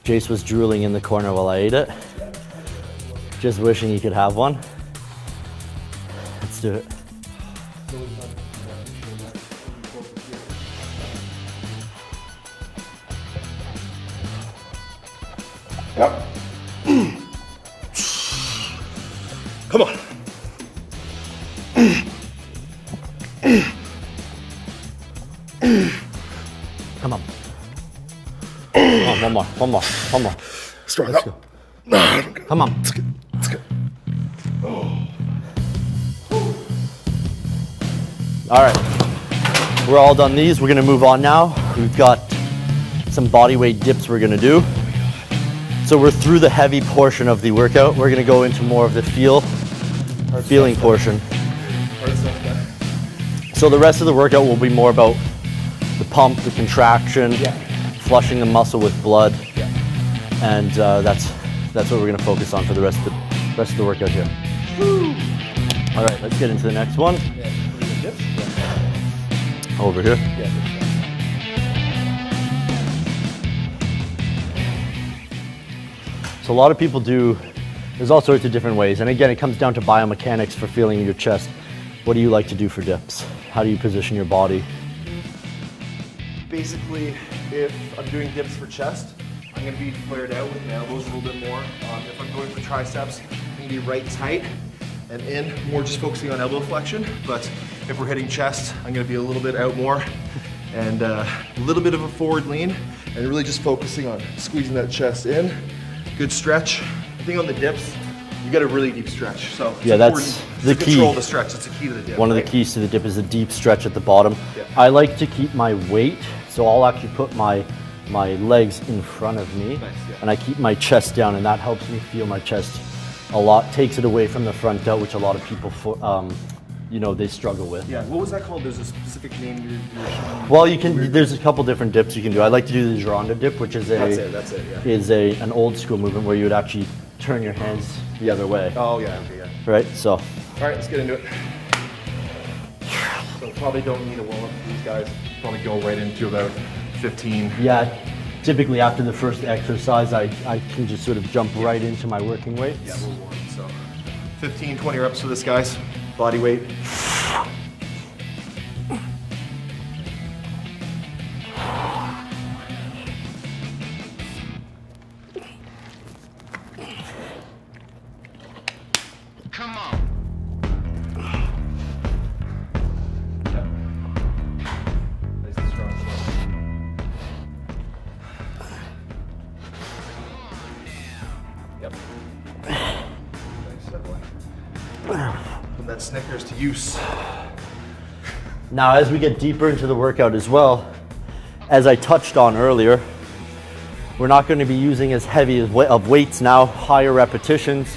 S2: Jase was drooling in the corner while I ate it. Just wishing he could have one. Let's do it.
S1: Yep. Come on.
S2: Come on. Come on, one more.
S1: Strong.
S2: Let's go. Come on.
S1: Let's go.
S2: All right, we're all done these. We're gonna move on now. We've got some body weight dips we're gonna do. So we're through the heavy portion of the workout. We're gonna go into more of the feeling portion. So the rest of the workout will be more about the pump, the contraction, flushing the muscle with blood, and that's what we're gonna focus on for the rest of the workout here. Woo. All right, let's get into the next one. Over here. So a lot of people there's all sorts of different ways, and again, it comes down to biomechanics for feeling your chest. What do you like to do for dips? How do you position your body?
S1: Basically, if I'm doing dips for chest, I'm going to be flared out with my elbows a little bit more. If I'm going for triceps, I'm going to be right tight and in, more just focusing on elbow flexion. But if we're hitting chest, I'm going to be a little bit out more and a little bit of a forward lean and really just focusing on squeezing that chest in. Good stretch. I think on the dips, you got a really deep stretch. So
S2: yeah, that's the key.
S1: Control the stretch. It's a key to the dip.
S2: One of the keys to the dip is a deep stretch at the bottom.
S1: Yeah.
S2: I like to keep my weight, so I'll actually put my legs in front of me, and I keep my chest down, and that helps me feel my chest a lot. Takes it away from the front delt, which a lot of people, you know, they struggle with.
S1: Yeah. What was that called? There's a specific name you're showing.
S2: Well, you can. There's a couple different dips you can do. I like to do the Gironda dip, which is an old school movement where you would actually turn your hands the other way.
S1: Oh yeah. Okay. Yeah.
S2: Right. So.
S1: All right. Let's get into it. So probably don't need a warm up for these guys. Probably go right into about 15.
S2: Yeah. Typically after the first exercise, I can just sort of jump right into my working weights.
S1: Yeah, we'll warm. So 15, 20 reps for this, guys. Body weight.
S4: Come on.
S1: Yep. Nice and strong. Yep. Nice, boy. Put that Snickers to use.
S2: Now, as we get deeper into the workout as well, as I touched on earlier, we're not going to be using as heavy of weights now, higher repetitions.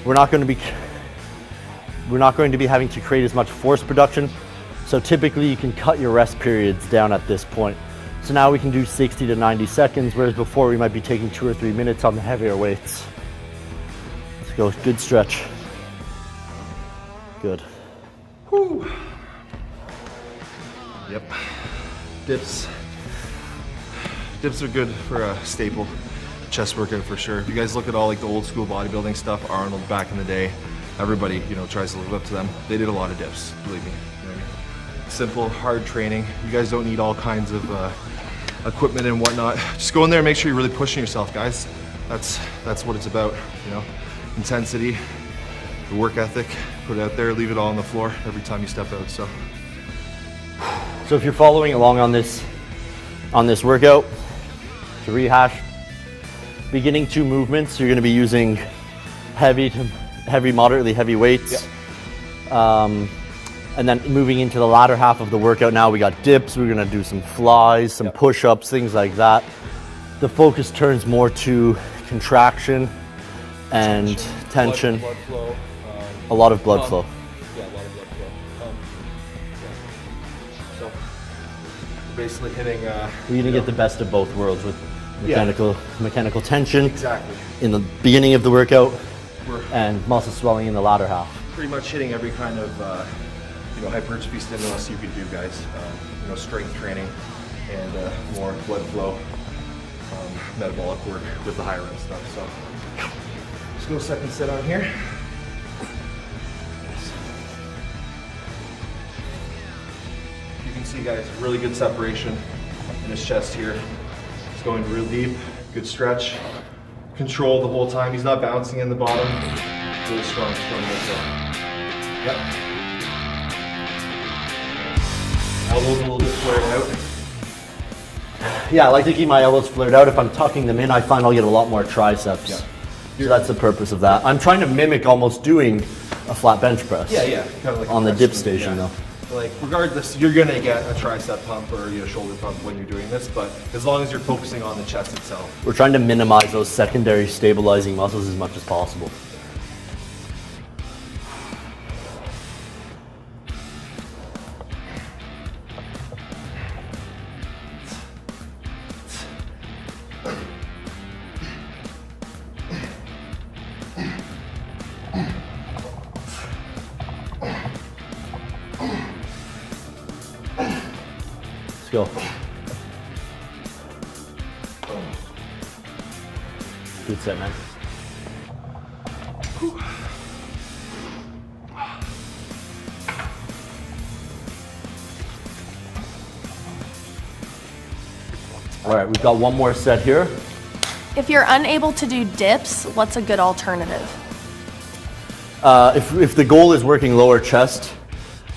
S2: We're not going to be having to create as much force production. So typically you can cut your rest periods down at this point. So now we can do 60 to 90 seconds, whereas before we might be taking 2 or 3 minutes on the heavier weights. Let's go, good stretch. Good.
S1: Whew. Yep. Dips. Dips are good for a staple chest workout for sure. If you guys look at all like the old school bodybuilding stuff, Arnold back in the day, everybody, you know, tries to live up to them. They did a lot of dips, believe me. You know what I mean? Simple, hard training. You guys don't need all kinds of equipment and whatnot. Just go in there and make sure you're really pushing yourself, guys. That's what it's about, you know. Intensity, the work ethic, put it out there, leave it all on the floor every time you step out. So
S2: if you're following along on this workout, to rehash, beginning 2 movements, you're going to be using heavy, moderately heavy weights.
S1: Yep.
S2: And then moving into the latter half of the workout now, we got dips, we're going to do some flies, some push-ups, things like that. The focus turns more to contraction and tension.
S1: Blood flow.
S2: A lot of blood flow.
S1: Yeah, a lot of blood flow. So basically hitting.
S2: You're going to get the best of both worlds with mechanical tension
S1: Exactly.
S2: in the beginning of the workout
S1: We're
S2: and muscle swelling in the latter half.
S1: pretty much hitting every kind of hypertrophy stimulus you can do, guys. Strength training and more blood flow, metabolic work with the higher end stuff. So let's go second set on here. You can see, guys, really good separation in his chest here. He's going real deep, good stretch. Control the whole time. He's not bouncing in the bottom. Really strong muscle. Yep. Elbows a little bit flared out.
S2: Yeah, I like to keep my elbows flared out. If I'm tucking them in, I find I'll get a lot more triceps.
S1: Yeah.
S2: So that's the purpose of that. I'm trying to mimic almost doing a flat bench press.
S1: Yeah. Kind of like
S2: on the dip station though.
S1: Like regardless, you're gonna get a tricep pump or shoulder pump when you're doing this, but as long as you're focusing on the chest itself.
S2: We're trying to minimize those secondary stabilizing muscles as much as possible. Let's go. Good set, man. All right, we've got one more set here.
S3: If you're unable to do dips, what's a good alternative?
S2: If the goal is working lower chest,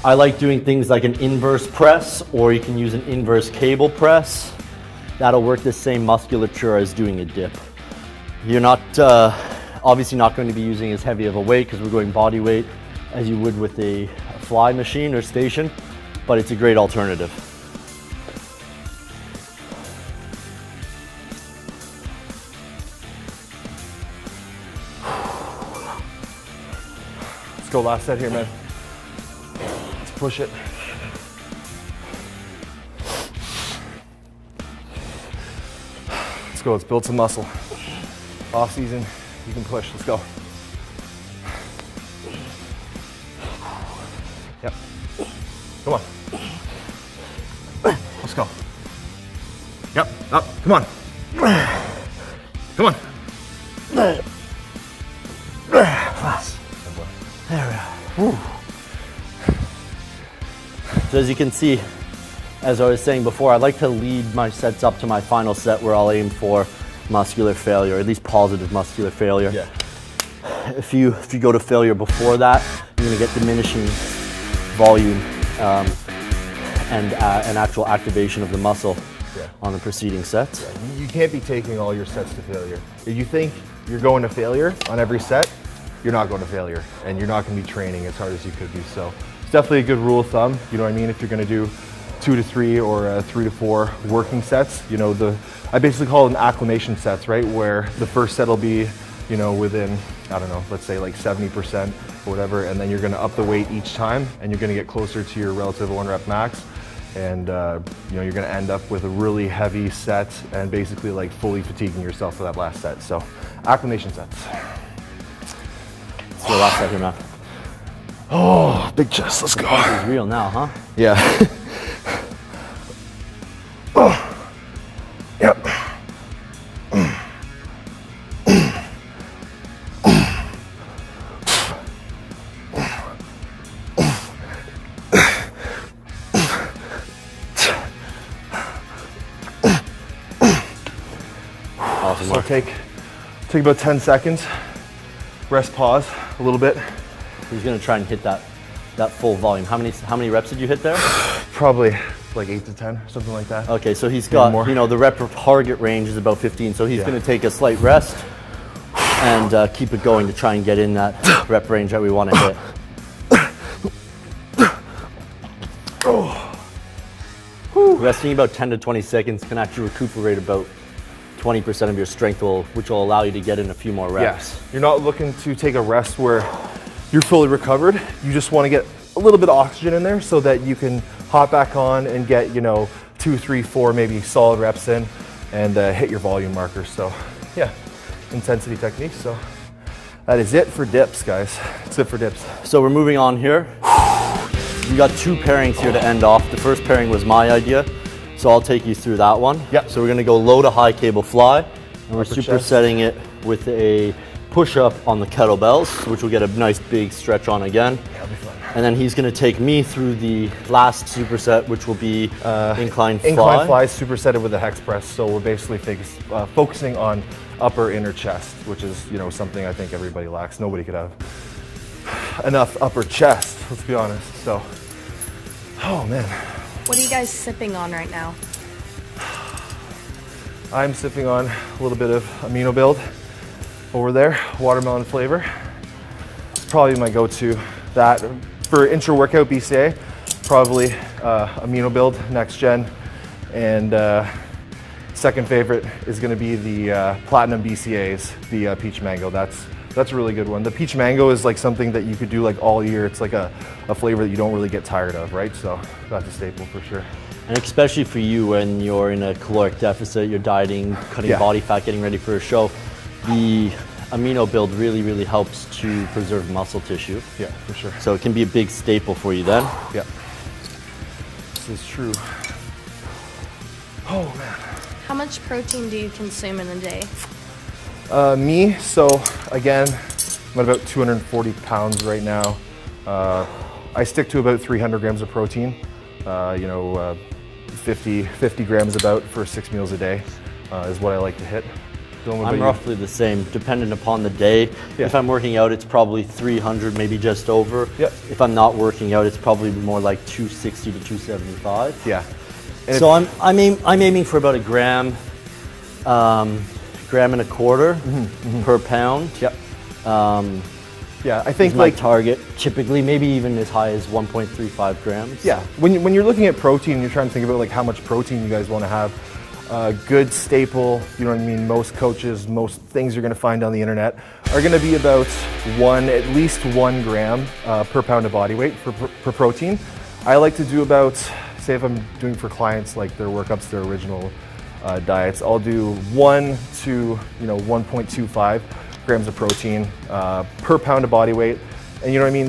S2: I like doing things like an inverse press, or you can use an inverse cable press. That'll work the same musculature as doing a dip. You're not obviously not going to be using as heavy of a weight because we're going body weight as you would with a fly machine or station, but it's a great alternative.
S1: Let's go, last set here, man. Let's push it. Let's go, let's build some muscle. Off season, you can push, let's go. Yep. Come on. Let's go. Yep, up, come on. Come on.
S2: There we are. Whew. So as you can see, as I was saying before, I like to lead my sets up to my final set where I'll aim for muscular failure, or at least positive muscular failure.
S1: Yeah.
S2: If you go to failure before that, you're going to get diminishing volume and an actual activation of the muscle on the preceding sets.
S1: Yeah. You can't be taking all your sets to failure. If you think you're going to failure on every set, you're not going to failure, and you're not going to be training as hard as you could be. So it's definitely a good rule of thumb. You know what I mean? If you're going to do 2 to 3 or 3 to 4 working sets, you know, I basically call it an acclamation sets, right? Where the first set will be, you know, within, I don't know, let's say like 70% or whatever, and then you're going to up the weight each time, and you're going to get closer to your relative 1 rep max, and you know, you're going to end up with a really heavy set and basically like fully fatiguing yourself for that last set. So acclamation sets.
S2: Let's do the last set here, man.
S1: Oh, big chest, let's go.
S2: This is real now, huh?
S1: Yeah. Oh. Yep.
S2: Awesome
S1: So
S2: work.
S1: take about 10 seconds, rest, pause a little bit.
S2: He's gonna try and hit that full volume. How many reps did you hit there?
S1: Probably like 8 to 10, something like that.
S2: Okay, so he's got,
S1: more.
S2: you know, the rep target range is about 15, so he's
S1: Yeah.
S2: gonna take a slight rest and keep it going to try and get in that rep range that we wanna hit. Resting about 10 to 20 seconds can actually recuperate about 20% of your strength, which will allow you to get in a few more reps.
S1: Yes, you're not looking to take a rest where you're fully recovered. You just want to get a little bit of oxygen in there so that you can hop back on and get, you know, 2, 3, 4 maybe solid reps in and hit your volume markers. So yeah, intensity techniques. So that is it for dips, guys. That's it for dips.
S2: So we're moving on here. We got 2 pairings here to end off. The first pairing was my idea, so I'll take you through that one.
S1: Yep.
S2: So we're gonna go low to high cable fly, and we're
S1: Upper
S2: supersetting it with a push-up on the kettlebells, which will get a nice big stretch on again.
S1: That'll be fun.
S2: And then he's gonna take me through the last superset, which will be Incline Fly.
S1: Incline Fly supersetted with a Hex Press. So we're basically focusing on upper inner chest, which is, you know, something I think everybody lacks. Nobody could have enough upper chest, let's be honest. So, oh man.
S3: What are you guys sipping on right now?
S1: I'm sipping on a little bit of Amino Build over there, watermelon flavor. Probably my go-to. That for intra-workout BCA, probably Amino Build Next Gen, and second favorite is going to be the Platinum BCAs, the Peach Mango. That's a really good one. The Peach Mango is like something that you could do like all year. It's like a flavor that you don't really get tired of, right? So that's a staple for sure.
S2: And especially for you when you're in a caloric deficit, you're dieting, cutting body fat, getting ready for a show, the Amino Build really, really helps to preserve muscle tissue.
S1: Yeah, for sure.
S2: So it can be a big staple for you then.
S1: Yeah, this is true. Oh man.
S3: How much protein do you consume in a day?
S1: Me, so again, I'm at about 240 pounds right now. I stick to about 300 grams of protein. You know, 50 grams about for 6 meals a day is what I like to hit. Dylan,
S2: I'm roughly the same, dependent upon the day.
S1: Yeah.
S2: If I'm working out, it's probably 300, maybe just over.
S1: Yep.
S2: If I'm not working out, it's probably more like 260 to 275.
S1: Yeah. And
S2: So I'm aiming for about a gram, gram and a quarter per pound.
S1: Yep. Yeah, I think
S2: Is my
S1: like
S2: target, typically maybe even as high as 1.35 grams.
S1: yeah, when you're looking at protein, you're trying to think about like how much protein you guys want to have. Good staple, you know what I mean, most coaches, most things you're going to find on the internet are going to be about at least 1 gram per pound of body weight for protein. I like to do about, say if I'm doing for clients like their workups, their original diets, I'll do 1 to 1.25 grams of protein per pound of body weight. And you know what I mean,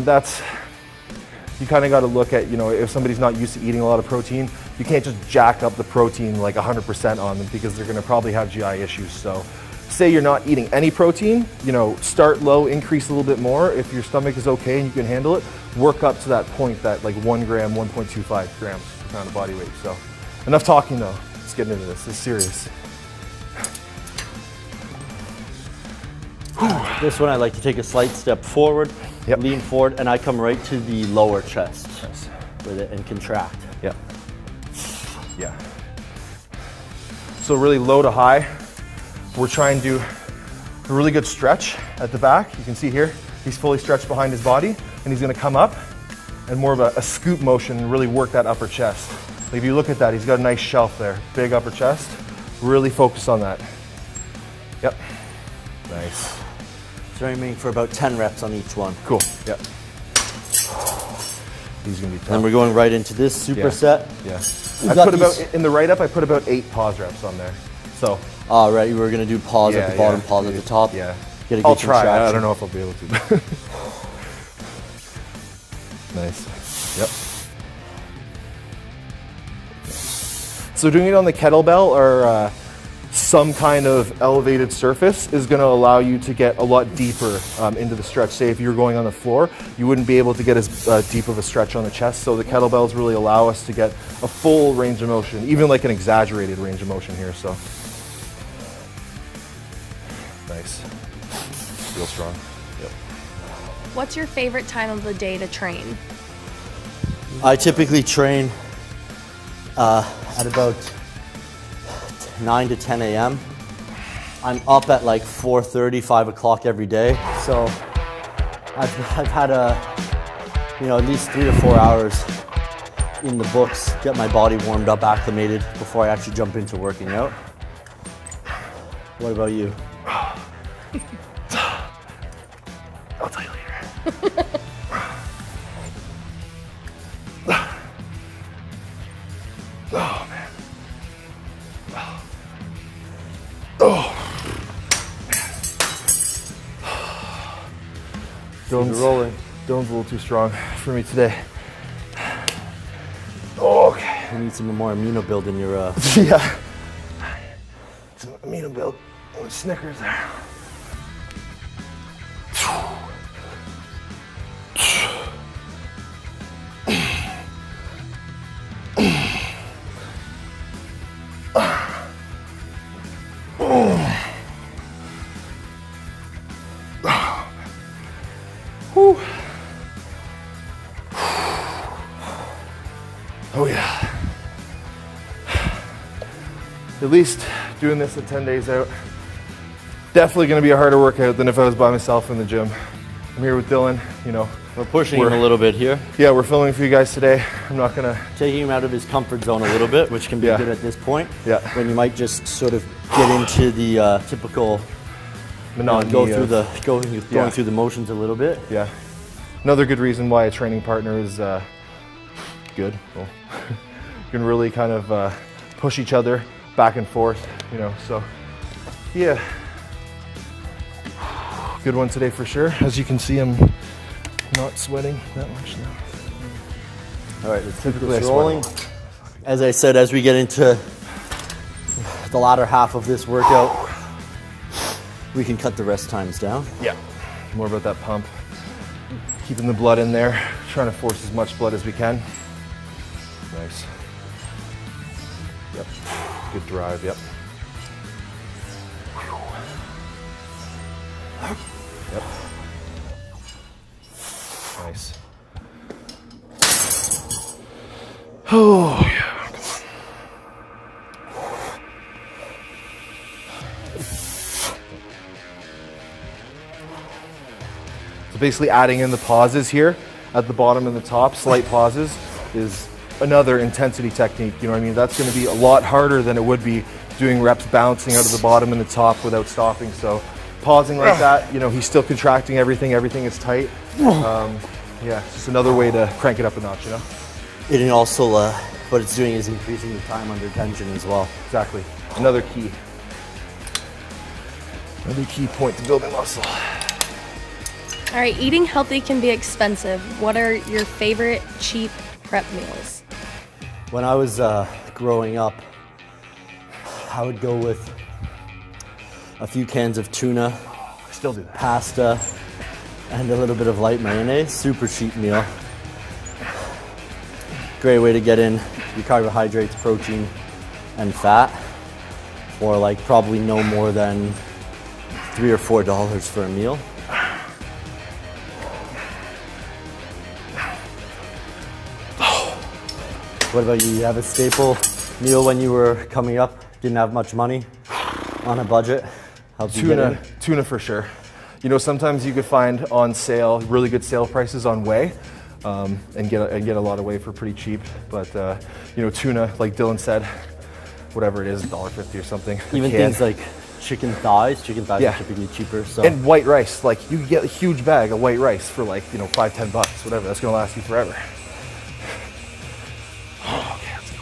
S1: you kind of got to look at, if somebody's not used to eating a lot of protein, you can't just jack up the protein like 100% on them because they're going to probably have GI issues. So say you're not eating any protein, start low, increase a little bit more. If your stomach is okay and you can handle it, work up to that point, that like 1 gram, 1.25 grams per pound of body weight. So enough talking though, let's get into this. This is serious.
S2: This one I like to take a slight step forward,
S1: Yep.
S2: lean forward, and I come right to the lower chest
S1: Nice.
S2: with it and contract.
S1: Yep. Yeah. So really low to high. We're trying to do a really good stretch at the back. You can see here, he's fully stretched behind his body, and he's gonna come up and more of a scoop motion and really work that upper chest. Like if you look at that, he's got a nice shelf there, big upper chest. Really focus on that. Yep. Nice.
S2: So I'm aiming for about 10 reps on each one.
S1: Cool. Yep. He's gonna be tough.
S2: Then we're going right into this superset.
S1: Yeah.
S2: We've
S1: I
S2: got
S1: put about,
S2: these-
S1: in the write-up, I put about 8 pause reps on there. So.
S2: All right, you were gonna do pause at the bottom, pause at the top.
S1: Yeah.
S2: Get a
S1: I'll
S2: good
S1: try. I
S2: contraction.
S1: don't know if I'll be able to. Nice. Yep. So doing it on the kettlebell or some kind of elevated surface is going to allow you to get a lot deeper into the stretch. Say if you're going on the floor, you wouldn't be able to get as deep of a stretch on the chest. So the kettlebells really allow us to get a full range of motion, even like an exaggerated range of motion here. So nice. Feel strong. Yep.
S3: What's your favorite time of the day to train?
S2: I typically train at about 9 to 10 a.m. I'm up at like 4:30, 5 o'clock every day. So I've had at least 3 or 4 hours in the books, get my body warmed up, acclimated before I actually jump into working out. What about you?
S1: I'll tell you later. Oh, man. Oh. Dylan's rolling. Dylan's a little too strong for me today. Oh, okay.
S2: You need some more amino build in your
S1: Yeah. Some amino build with Snickers there. Oh yeah. At least doing this at 10 days out. Definitely gonna be a harder workout than if I was by myself in the gym. I'm here with Dylan,
S2: we're pushing him a little bit here.
S1: Yeah, we're filming for you guys today. I'm not gonna...
S2: Taking him out of his comfort zone a little bit, which can be
S1: Yeah.
S2: good at this point.
S1: Yeah.
S2: When you might just sort of get into the typical,
S1: monotony
S2: go through
S1: of-
S2: going through the motions a little bit.
S1: Yeah. Another good reason why a training partner is good. Well, you can really kind of push each other back and forth, so yeah. Good one today for sure. As you can see, I'm not sweating that much now.
S2: All right, let's keep
S1: Typically I
S2: this
S1: sweat a
S2: rolling.
S1: lot.
S2: As I said, as we get into the latter half of this workout, we can cut the rest times down.
S1: Yeah, more about that pump. Keeping the blood in there, trying to force as much blood as we can. Nice. Yep, good drive, yep. Yep. Nice. Oh, yeah, come on. So basically adding in the pauses here at the bottom and the top, slight pauses, is another intensity technique, you know what I mean? That's gonna be a lot harder than it would be doing reps bouncing out of the bottom and the top without stopping. So pausing like that, he's still contracting everything is tight. Yeah, it's just another way to crank it up a notch,
S2: And also, what it's doing is increasing the time under tension as well.
S1: Exactly, another key point to building muscle.
S3: All right, eating healthy can be expensive. What are your favorite cheap prep meals?
S2: When I was growing up, I would go with a few cans of tuna,
S1: I still do that.
S2: pasta, and a little bit of light mayonnaise. Super cheap meal. Great way to get in your carbohydrates, protein, and fat for like probably no more than $3 or $4 for a meal. What about you? You have a staple meal when you were coming up? Didn't have much money, on a budget?
S1: Tuna for sure. You know, sometimes you could find on sale really good sale prices on whey, and get a lot of whey for pretty cheap. But you know, tuna, like Dylan said, whatever it is, $1.50 or something.
S2: Even things like chicken thighs. Chicken thighs are typically cheaper. So.
S1: And white rice, like you can get a huge bag of white rice for like, you know, $5–10, whatever. That's gonna last you forever. Okay, let's go.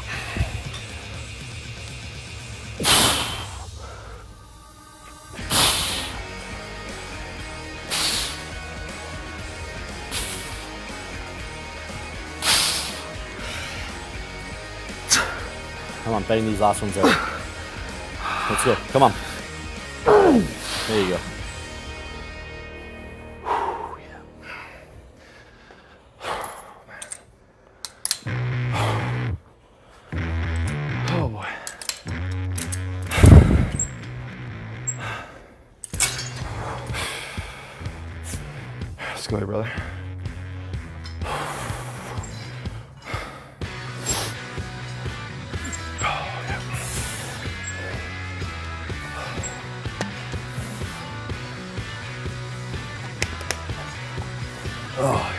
S2: Come on, bang these last ones out. Let's go, come on. There you go.
S1: Oh boy. Let's go, brother. Oh.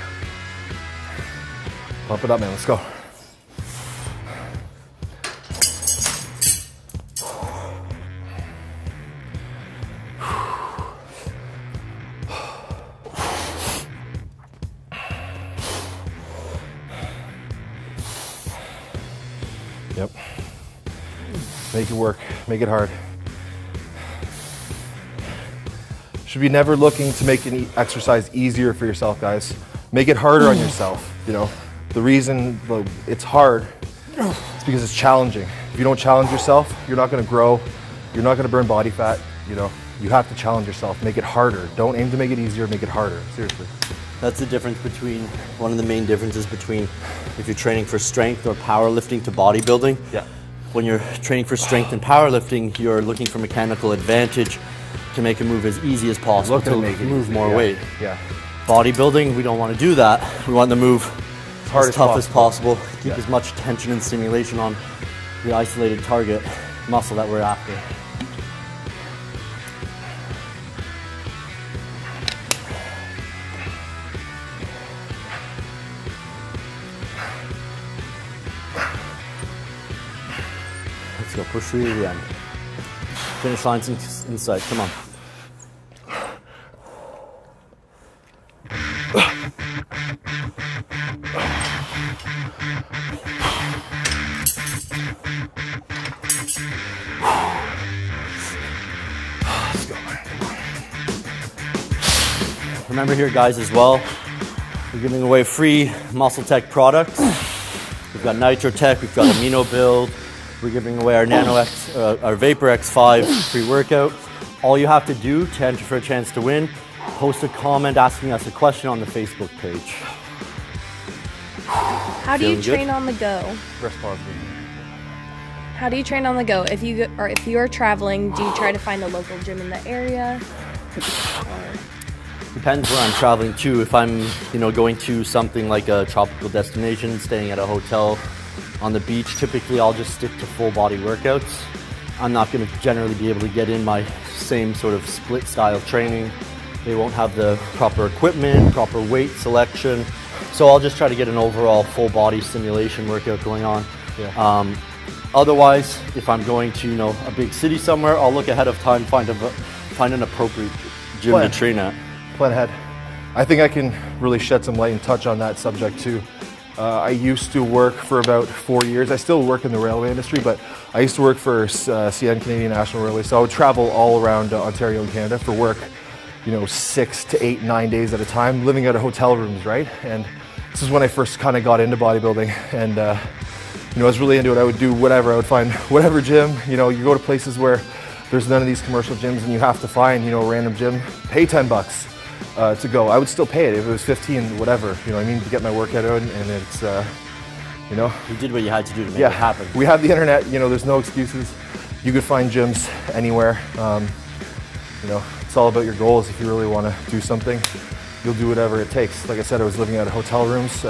S1: Pump it up, man. Let's go. Yep. Make it work. Make it hard. Should be never looking to make an exercise easier for yourself, guys. Make it harder on yourself. You know, the reason it's hard is because it's challenging. If you don't challenge yourself, you're not going to grow. You're not going to burn body fat. You know, you have to challenge yourself. Make it harder. Don't aim to make it easier. Make it harder. Seriously.
S2: That's the difference between, one of the main differences between if you're training for strength or powerlifting to bodybuilding.
S1: Yeah.
S2: When you're training for strength and powerlifting, you're looking for mechanical advantage to make a move as easy as possible, to move more weight.
S1: Yeah.
S2: Bodybuilding, we don't want to do that. We want to move as tough as possible, keep as much tension and stimulation on the isolated target muscle that we're after. Let's go, push through to the end. Finish lines in sight, come on. Remember here, guys, as well, we're giving away free MuscleTech products. We've got NitroTech, we've got Amino Build. We're giving away our our Vapor X5 pre-workout. All you have to do to enter for a chance to win, post a comment asking us a question on the Facebook page.
S3: How do you train on the go?
S1: Rest positive.
S3: How do you train on the go? If you are traveling, do you try to find a local gym in the area?
S2: Depends where I'm traveling to. If I'm, going to something like a tropical destination, staying at a hotel on the beach, typically I'll just stick to full body workouts. I'm not going to generally be able to get in my same sort of split style training. They won't have the proper equipment, proper weight selection. So I'll just try to get an overall full body stimulation workout going on. Yeah. Otherwise, if I'm going to a big city somewhere, I'll look ahead of time, find an appropriate gym to train at.
S1: Plan ahead. I think I can really shed some light and touch on that subject too. I used to work for about 4 years. I still work in the railway industry, but I used to work for CN, Canadian National Railway. So I would travel all around Ontario and Canada for work, 6 to 8, 9 days at a time, living out of hotel rooms, right? And this is when I first kind of got into bodybuilding. And I was really into it. I would do whatever. I would find whatever gym. You go to places where there's none of these commercial gyms, and you have to find a random gym. Pay $10 to go. I would still pay it if it was 15, whatever. To get my workout out, and it's
S2: You did what you had to do to make it happen.
S1: We have the internet. There's no excuses. You could find gyms anywhere. It's all about your goals. If you really want to do something, you'll do whatever it takes. Like I said, I was living out of hotel rooms.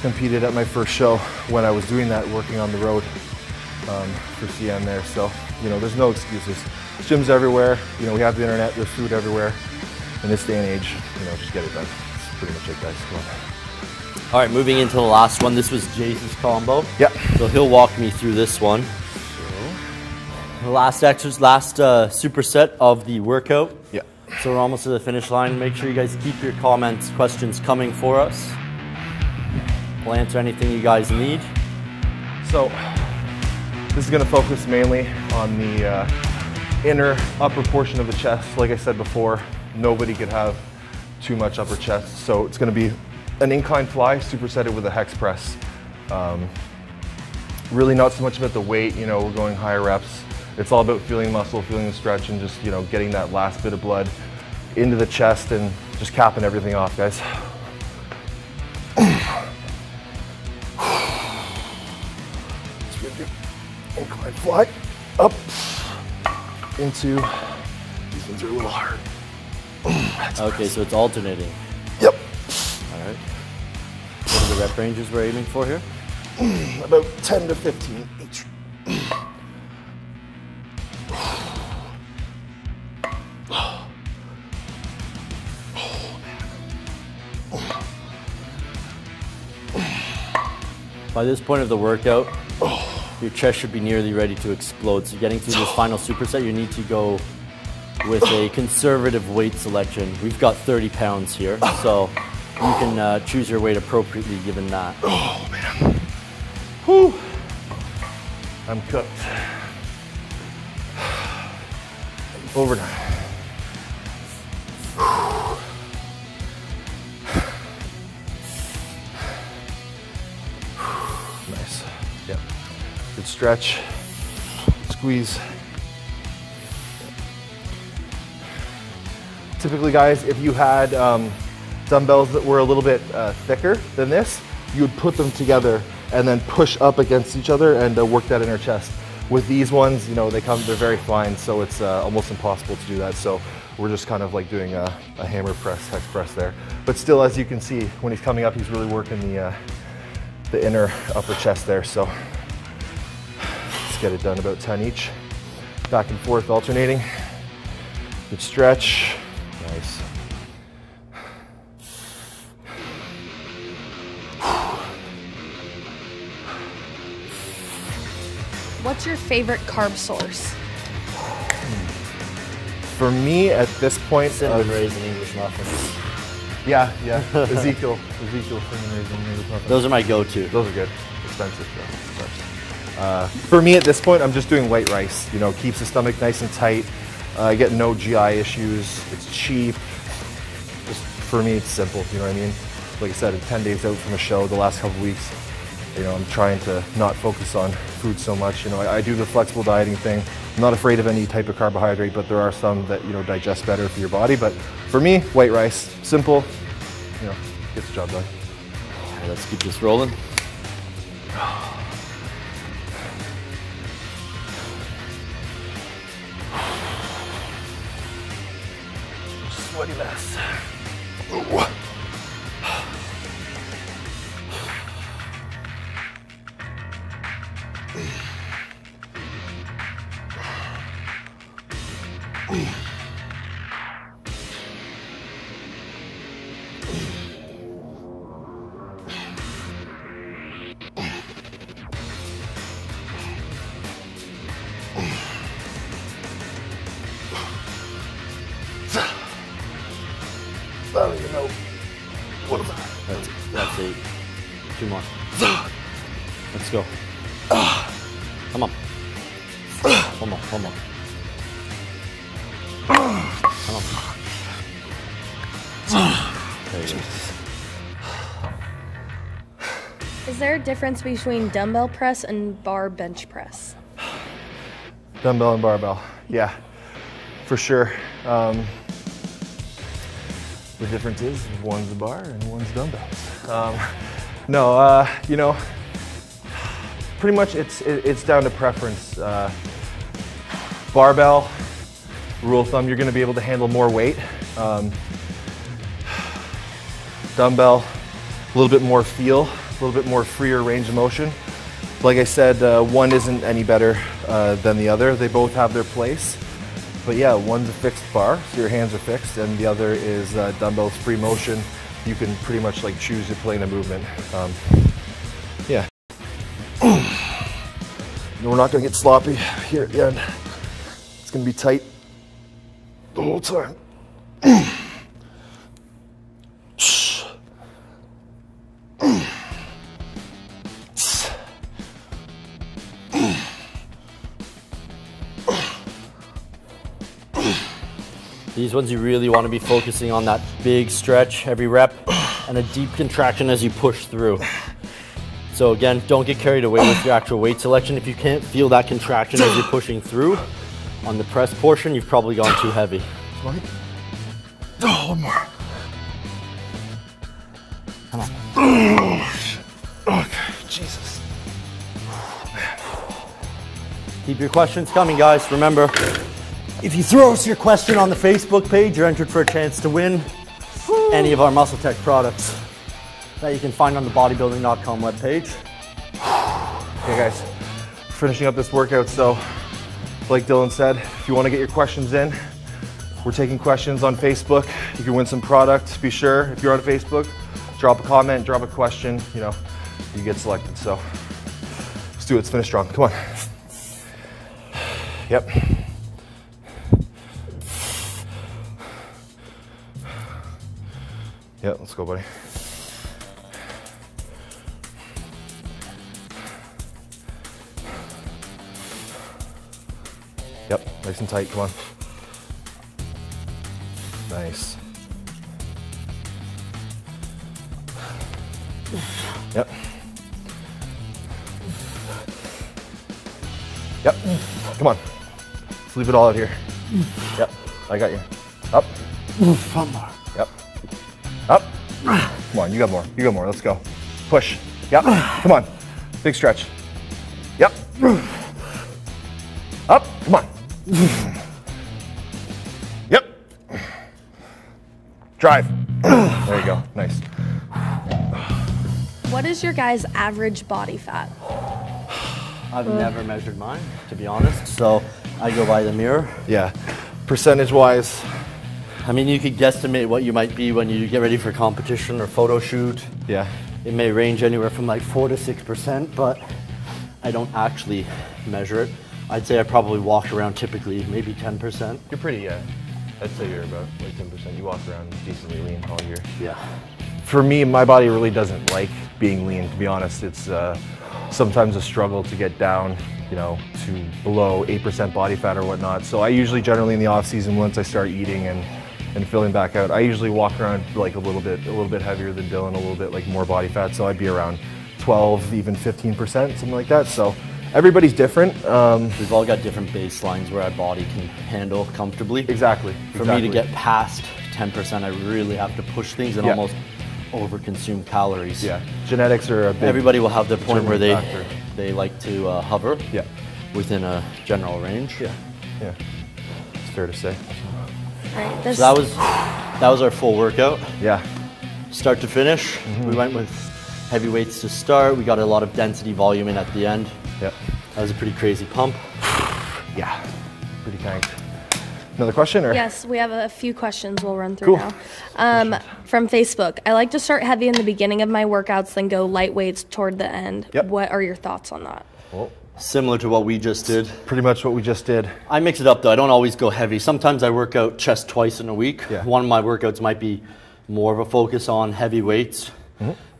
S1: competed at my first show when I was doing that, working on the road for CN there. So, you know, there's no excuses. Gyms everywhere, you know, we have the internet, there's food everywhere. In this day and age, you know, just get it done. That's pretty much it, guys. Come on.
S2: All right, moving into the last one. This was Jase's combo.
S1: Yeah.
S2: So he'll walk me through this one. The last exercise, last superset of the workout.
S1: Yeah.
S2: So we're almost to the finish line. Make sure you guys keep your comments, questions coming for us. We'll answer anything you guys need.
S1: So this is going to focus mainly on the inner upper portion of the chest. Like I said before, nobody could have too much upper chest. So it's going to be an incline fly supersetted with a hex press. Really not so much about the weight, you know, we're going higher reps. It's all about feeling muscle, feeling the stretch, and just, you know, getting that last bit of blood into the chest and just capping everything off, guys. Incline fly, up, into, these ones are a little hard.
S2: Okay, so it's alternating.
S1: Yep.
S2: All right. What are the rep ranges we're aiming for here?
S1: About 10 to 15 each.
S2: By this point of the workout, your chest should be nearly ready to explode. So getting through this final superset, you need to go with a conservative weight selection. We've got 30 pounds here, so you can choose your weight appropriately given that.
S1: Oh man. Whew. I'm cooked. Overtime. Nice. Yep. Good stretch. Squeeze. Typically, guys, if you had dumbbells that were a little bit thicker than this, you would put them together and then push up against each other and work that inner chest. With these ones, you know, they're very fine, so it's almost impossible to do that. So we're just kind of like doing a hammer press, hex press there. But still, as you can see, when he's coming up, he's really working the inner upper chest there. So let's get it done, about 10 each. Back and forth, alternating. Good stretch. Nice.
S3: What's your favorite carb source?
S1: For me, at this point,
S2: Cinnamon raisin English muffins.
S1: yeah, Ezekiel, cinnamon raisin English muffins.
S2: Those are my go-to.
S1: Those are good. Expensive though. For me, at this point, I'm just doing white rice. You know, keeps the stomach nice and tight. I get no GI issues. It's cheap. Just for me, it's simple. You know what I mean? Like I said, I'm 10 days out from a show. The last couple of weeks, you know, I'm trying to not focus on food so much. You know, I do the flexible dieting thing. I'm not afraid of any type of carbohydrate, but there are some that, you know, digest better for your body. But for me, white rice, simple, you know, gets the job done.
S2: All right, let's keep this rolling.
S1: Sweaty mess. Ooh. I don't even know. What is that?
S2: That's 8. 2 more. Let's go. Come on. One more. Come on. There you go.
S3: Is there a difference between dumbbell press and bar bench press?
S1: Dumbbell and barbell, yeah, for sure. The difference is one's a bar and one's dumbbells. You know, pretty much it's down to preference. Barbell, rule of thumb, you're going to be able to handle more weight. Dumbbell, a little bit more feel. a little bit more freer range of motion. Like I said, one isn't any better than the other. They both have their place. But yeah, one's a fixed bar, so your hands are fixed, and the other is dumbbells free motion. You can pretty much like choose your plane of movement. Yeah. We're not gonna get sloppy here at the end. It's gonna be tight the whole time.
S2: These ones you really want to be focusing on that big stretch every rep and a deep contraction as you push through. So again, don't get carried away with your actual weight selection. If you can't feel that contraction as you're pushing through on the press portion, you've probably gone too heavy.
S1: Oh, one more.
S2: Come on.
S1: Okay, Jesus.
S2: Keep your questions coming, guys. Remember, if you throw us your question on the Facebook page, you're entered for a chance to win any of our MuscleTech products that you can find on the Bodybuilding.com webpage.
S1: Okay guys, finishing up this workout, so like Dylan said, if you want to get your questions in, we're taking questions on Facebook. You can win some product. Be sure, if you're on Facebook, drop a comment, drop a question, you know, you get selected. So let's do it, let's finish strong, come on. Yep. Yeah, let's go, buddy. Yep, nice and tight, come on. Nice. Yep. Yep, come on. Let's leave it all out here. Yep, I got you. Up.
S2: One more.
S1: Yep. Up. Come on, you got more. You got more. Let's go. Push. Yep. Come on. Big stretch. Yep. Up. Come on. Yep. Drive. There you go. Nice.
S3: What is your guys' average body fat?
S2: I've never measured mine, to be honest, so I go by the mirror.
S1: Yeah. Percentage-wise,
S2: I mean, you could guesstimate what you might be when you get ready for competition or photo shoot.
S1: yeah.
S2: It may range anywhere from like 4 to 6%, but I don't actually measure it. I'd say I probably walk around typically maybe 10%.
S1: You're pretty, yeah. I'd say you're about like 10%. You walk around decently lean all year.
S2: Yeah.
S1: For me, my body really doesn't like being lean, to be honest. It's sometimes a struggle to get down, you know, to below 8% body fat or whatnot. So I usually generally in the off season, once I start eating and filling back out, I usually walk around like a little bit heavier than Dylan, a little bit like more body fat. So I'd be around 12, even 15%, something like that. So everybody's different.
S2: We've all got different baselines where our body can handle comfortably.
S1: Exactly.
S2: For me to get past 10%, I really have to push things and almost overconsume calories.
S1: Yeah, genetics are a big.
S2: Everybody will have their point where
S1: factor.
S2: they like to hover within a general range.
S1: Yeah, yeah, it's fair to say.
S3: All right,
S2: So that was our full workout.
S1: Yeah,
S2: Start to finish, we went with heavy weights to start. We got a lot of density volume in at the end.
S1: yep,
S2: That was a pretty crazy pump.
S1: yeah, pretty tanked. Another question, or?
S3: Yes, we have a few questions we'll run through now. From Facebook, I like to start heavy in the beginning of my workouts, then go light weights toward the end.
S1: Yep.
S3: What are your thoughts on that?
S1: Well,
S2: Similar to what we just did.
S1: pretty much what we just did.
S2: I mix it up though. I don't always go heavy. Sometimes I work out chest twice in a week.
S1: Yeah.
S2: One of my workouts might be more of a focus on heavy weights.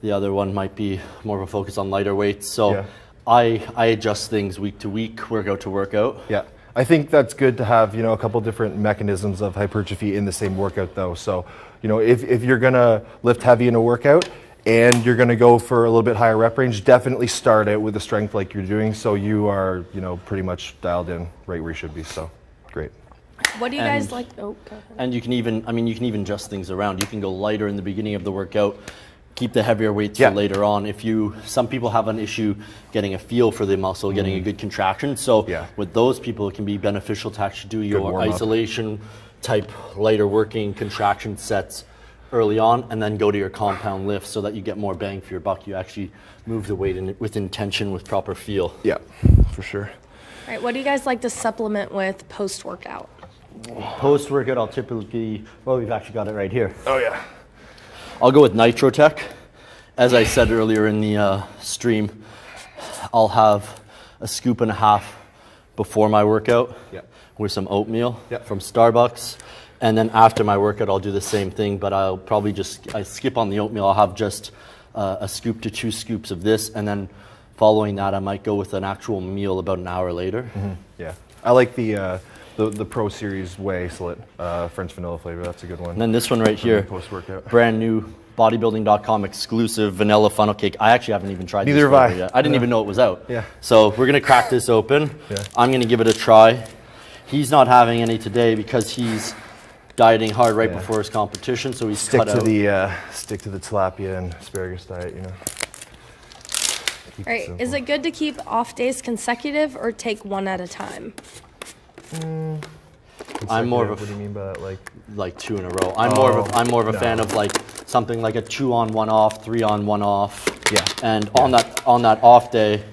S2: The other one might be more of a focus on lighter weights. So I adjust things week to week, workout to workout.
S1: Yeah, I think that's good to have, you know, a couple different mechanisms of hypertrophy in the same workout though. So, you know, if you're gonna lift heavy in a workout and you're gonna go for a little bit higher rep range, definitely start it with the strength like you're doing, so you are, you know, pretty much dialed in right where you should be. So, great.
S3: What do you guys like? Oh, go ahead.
S2: And you can even, I mean, you can even adjust things around. You can go lighter in the beginning of the workout, keep the heavier weights for later on. Some people have an issue getting a feel for the muscle, getting a good contraction. So with those people, it can be beneficial to actually do your isolation type lighter working contraction sets early on, and then go to your compound lift so that you get more bang for your buck. You actually move the weight with intention, with proper feel.
S1: Yeah, for sure.
S3: All right, what do you guys like to supplement with post-workout?
S2: Post-workout, I'll typically, well, we've actually got it right here.
S1: Oh yeah.
S2: I'll go with MuscleTech. As I said earlier in the stream, I'll have a scoop and a half before my workout with some oatmeal from Starbucks. And then after my workout, I'll do the same thing, but I'll probably I skip on the oatmeal. I'll have just a scoop to 2 scoops of this, and then following that, I might go with an actual meal about an hour later.
S1: Yeah, I like the Pro Series whey slit, French vanilla flavor. That's a good one.
S2: And then this one right here,
S1: post-workout,
S2: brand new Bodybuilding.com exclusive vanilla funnel cake. I actually haven't even tried this
S1: Neither have I.
S2: yet. I didn't even know it was out.
S1: Yeah.
S2: So we're gonna crack this open. I'm gonna give it a try. He's not having any today because he's dieting hard right before his competition, so he's
S1: stick
S2: cut
S1: to
S2: out.
S1: Stick to the tilapia and asparagus diet, you know.
S3: All right, is it good to keep off days consecutive or take one at a time?
S2: I'm more of a.
S1: What do you mean by that?
S2: Like 2 in a row. I'm more of a fan of like something like a 2 on 1 off, 3 on 1 off.
S1: Yeah.
S2: And on that off day,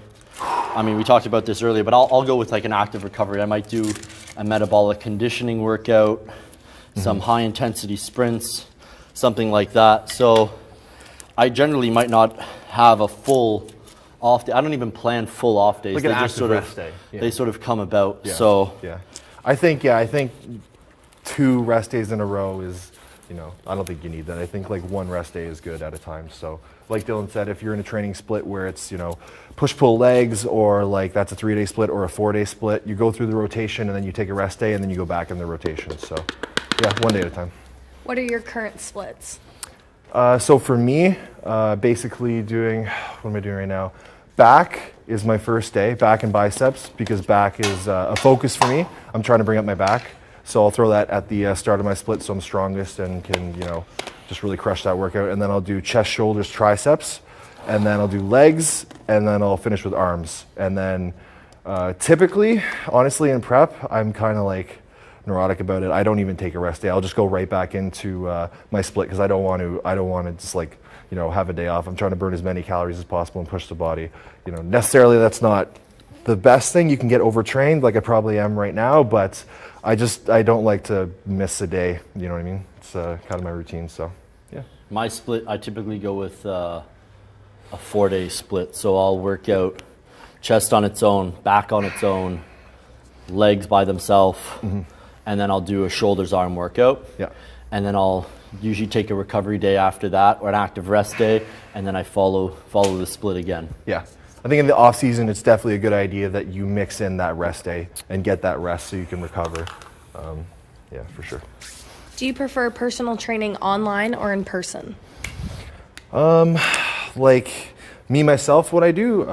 S2: I mean, we talked about this earlier, but I'll go with like an active recovery. I might do a metabolic conditioning workout, some high intensity sprints, something like that. So I generally might not have a full off day. I don't even plan full off days.
S1: Like
S2: they
S1: an
S2: just
S1: active
S2: sort
S1: rest
S2: of
S1: day.
S2: they sort of come about.
S1: Yeah.
S2: So
S1: I think 2 rest days in a row is, you know, I don't think you need that. I think like 1 rest day is good at a time. So like Dylan said, if you're in a training split where it's, you know, push-pull legs, or like that's a 3-day split or a 4-day split, you go through the rotation and then you take a rest day and then you go back in the rotation. So yeah, 1 day at a time.
S3: What are your current splits?
S1: So for me, basically doing, what am I doing right now? Back is my first day, back and biceps, because back is a focus for me. I'm trying to bring up my back. So I'll throw that at the start of my split so I'm strongest and can, you know, just really crush that workout. And then I'll do chest, shoulders, triceps, and then I'll do legs, and then I'll finish with arms. And then typically, honestly, in prep, I'm kind of like neurotic about it. I don't even take a rest day. I'll just go right back into my split because I don't want to just like, you know, have a day off. I'm trying to burn as many calories as possible and push the body. You know, necessarily that's not the best thing. You can get overtrained like I probably am right now, but I don't like to miss a day. You know what I mean? It's kind of my routine. So yeah.
S2: My split, I typically go with a 4-day split. So I'll work out chest on its own, back on its own, legs by themselves, and then I'll do a shoulders arm workout.
S1: Yeah.
S2: And then I'll usually take a recovery day after that, or an active rest day, and then I follow the split again.
S1: Yeah. I think in the off season, it's definitely a good idea that you mix in that rest day and get that rest so you can recover. Yeah, for sure.
S3: Do you prefer personal training online or in person?
S1: Like me, myself, what I do,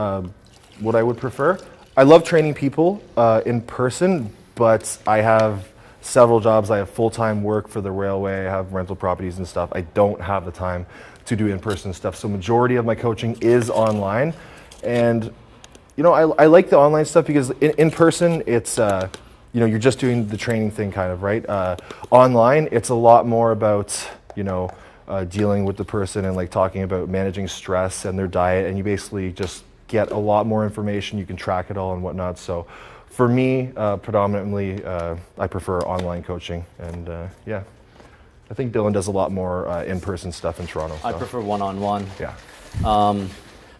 S1: what I would prefer. I love training people in person, but I have several jobs. I have full-time work for the railway. I have rental properties and stuff. I don't have the time to do in-person stuff. So majority of my coaching is online. And, you know, I like the online stuff because in person, it's, you know, you're just doing the training thing kind of, right? Online, it's a lot more about, you know, dealing with the person and like talking about managing stress and their diet. And you basically just get a lot more information. You can track it all and whatnot. So for me, predominantly, I prefer online coaching. And yeah, I think Dylan does a lot more in-person stuff in Toronto. So.
S2: I prefer one-on-one.
S1: Yeah.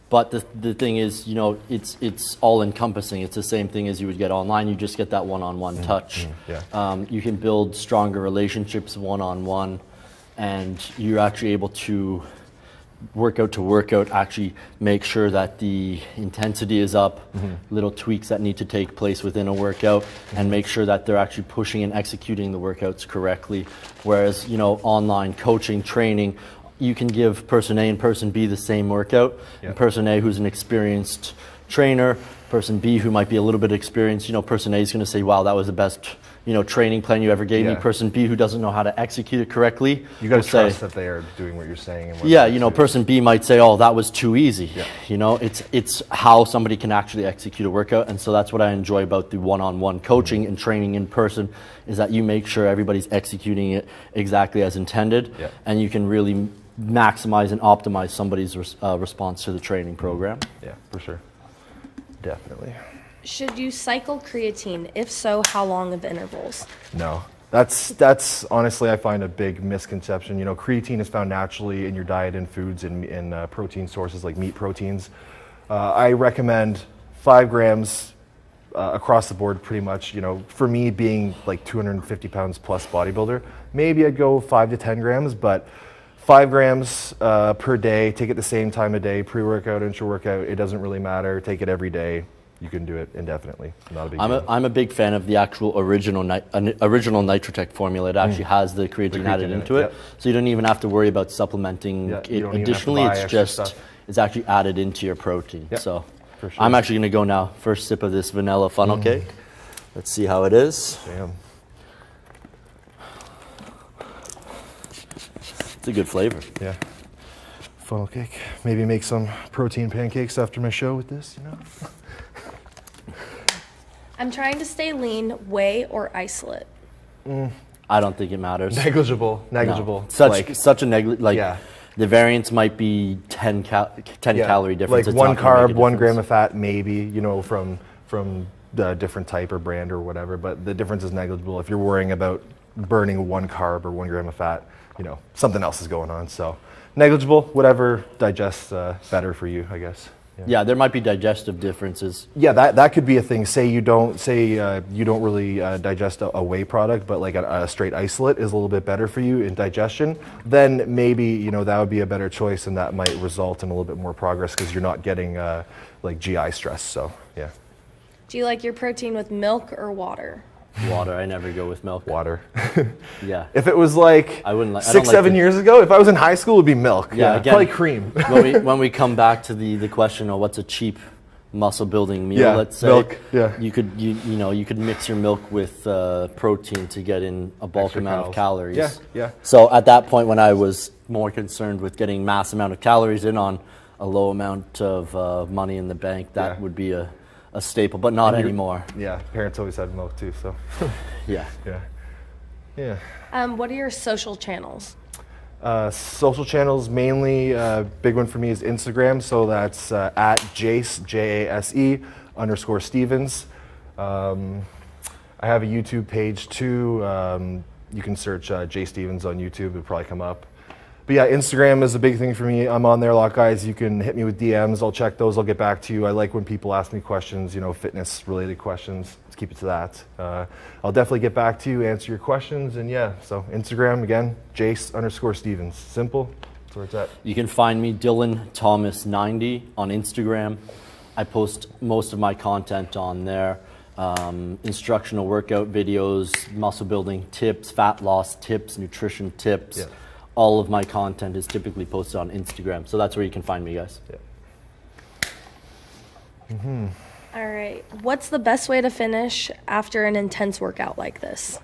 S2: But the thing is, you know, it's all encompassing. It's the same thing as you would get online. You just get that one-on-one touch.
S1: Yeah.
S2: You can build stronger relationships one-on-one, and you're actually able to workout to workout actually make sure that the intensity is up, little tweaks that need to take place within a workout, and make sure that they're actually pushing and executing the workouts correctly. Whereas, you know, online coaching, training, you can give person A and person B the same workout, and person A, who's an experienced trainer, person B, who might be a little bit experienced, you know, person A is going to say, wow, that was the best training plan you ever gave me.
S1: Yeah.
S2: Person B who doesn't know how to execute it correctly,
S1: You got to
S2: will
S1: trust
S2: say,
S1: that they are doing what you're saying. And what
S2: yeah,
S1: they're doing.
S2: person B might say, oh, that was too easy.
S1: Yeah.
S2: It's how somebody can actually execute a workout. And so that's what I enjoy about the one-on-one coaching and training in person, is that you make sure everybody's executing it exactly as intended.
S1: Yeah.
S2: And you can really maximize and optimize somebody's response to the training program.
S1: Yeah, for sure. Definitely.
S3: Should you cycle creatine? If so, how long of intervals?
S1: No. That's honestly, I find a big misconception. Creatine is found naturally in your diet and foods and in protein sources like meat proteins. I recommend 5 grams across the board pretty much. For me being like 250 pounds plus bodybuilder, maybe I'd go 5 to 10 grams, but 5 grams per day, take it the same time of day, pre-workout, intra-workout, it doesn't really matter. Take it every day. You can do it indefinitely. Not a big deal.
S2: I'm a big fan of the actual original MuscleTech formula. It actually has the creatine added into it,
S1: yep.
S2: so you don't even have to worry about supplementing
S1: Yeah,
S2: it.
S1: you don't even have to
S2: Additionally,
S1: buy
S2: it's
S1: extra
S2: just
S1: stuff.
S2: it's actually added into your protein.
S1: Yep,
S2: So
S1: for sure.
S2: I'm actually going to go now. First sip of this vanilla funnel cake. Let's see how it is.
S1: Damn.
S2: It's a good flavor.
S1: Yeah. Funnel cake. Maybe make some protein pancakes after my show with this,
S3: I'm trying to stay lean, whey or isolate.
S2: I don't think it matters.
S1: Negligible.
S2: No.
S1: Like,
S2: Such a
S1: yeah.
S2: The variance might be 10 calorie difference.
S1: Like
S2: It's
S1: 1
S2: not gonna make
S1: carb,
S2: a
S1: 1 gram
S2: difference.
S1: of fat, maybe, from the different type or brand or whatever, but the difference is negligible. If you're worrying about burning 1 carb or 1 gram of fat, something else is going on. So negligible, whatever digests better for you, I guess.
S2: Yeah, there might be digestive differences.
S1: Yeah, that could be a thing. Say you don't really digest a whey product, but like a straight isolate is a little bit better for you in digestion. Then maybe that would be a better choice, and that might result in a little bit more progress because you're not getting like GI stress. So yeah.
S3: Do you like your protein with milk or water?
S2: Water. I never go with milk.
S1: Water.
S2: Yeah.
S1: If it was like
S2: I wouldn't like
S1: 6-7 years ago, if I was in high school, it would be milk.
S2: Yeah, again,
S1: probably cream.
S2: when we come back to the question of what's a cheap muscle building meal,
S1: Yeah,
S2: let's say,
S1: milk, yeah.
S2: you could mix your milk with protein to get in a bulk
S1: Extra
S2: amount of calories.
S1: Yeah, yeah.
S2: So at that point, when I was more concerned with getting mass amount of calories in on a low amount of money in the bank, that would be a staple, but not anymore.
S1: Yeah, parents always had milk too, so.
S2: Yeah.
S1: Yeah.
S3: What are your social channels?
S1: Social channels, mainly, big one for me is Instagram, so that's at Jase, Jase _Stevens. I have a YouTube page too. You can search Jase Stevens on YouTube, it'll probably come up. But yeah, Instagram is a big thing for me. I'm on there a lot, guys. You can hit me with DMs. I'll check those. I'll get back to you. I like when people ask me questions, fitness-related questions. Let's keep it to that. I'll definitely get back to you, answer your questions, and yeah. So Instagram, again, Jase _Stevens. Simple. That's where it's at.
S2: You can find me, Dylan Thomas 90 on Instagram. I post most of my content on there. Instructional workout videos, muscle building tips, fat loss tips, nutrition tips.
S1: Yeah.
S2: All of my content is typically posted on Instagram. So that's where you can find me, guys.
S1: Yeah.
S3: All right. What's the best way to finish after an intense workout like this?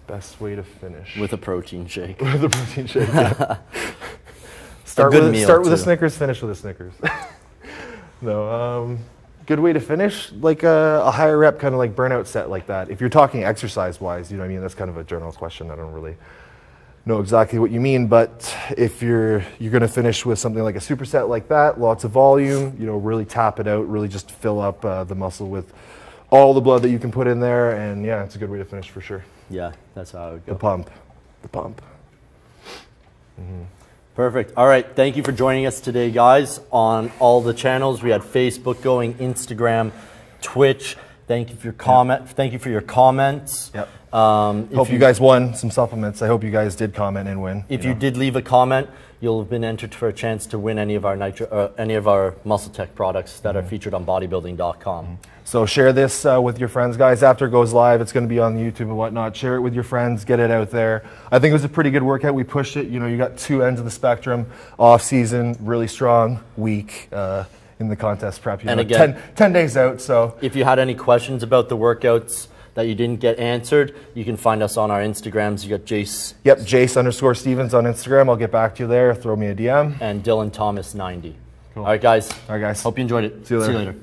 S1: Best way to finish.
S2: With a protein shake.
S1: With a protein shake, yeah. Start
S2: good
S1: with
S2: meal,
S1: a
S2: too.
S1: Snickers, finish with a Snickers. No, good way to finish, like a higher rep kind of like burnout set like that. If you're talking exercise-wise, that's kind of a general question. I don't really know exactly what you mean, but if you're going to finish with something like a superset like that, lots of volume, really tap it out, really just fill up the muscle with all the blood that you can put in there, and yeah, it's a good way to finish for sure.
S2: Yeah, that's how I would go.
S1: The pump.
S2: Perfect. All right. Thank you for joining us today, guys, on all the channels. We had Facebook going, Instagram, Twitch. Thank you for your comment. Yep. Thank you for your comments.
S1: Yep. Hope you guys won some supplements. I hope you guys did comment and win.
S2: If you did leave a comment, you'll have been entered for a chance to win any of our MuscleTech products that are featured on Bodybuilding.com.
S1: So share this with your friends, guys. After it goes live, it's going to be on YouTube and whatnot. Share it with your friends. Get it out there. I think it was a pretty good workout. We pushed it. You got 2 ends of the spectrum. Off season, really strong. Week in the contest prep.
S2: And again,
S1: 10 days out. So
S2: if you had any questions about the workouts that you didn't get answered, you can find us on our Instagrams. You got Jase.
S1: Yep, Jase_Stevens on Instagram. I'll get back to you there. Throw me a DM.
S2: And Dylan Thomas 90. Cool. All right, guys.
S1: All right, guys.
S2: Hope you enjoyed it.
S1: See you later.
S2: later.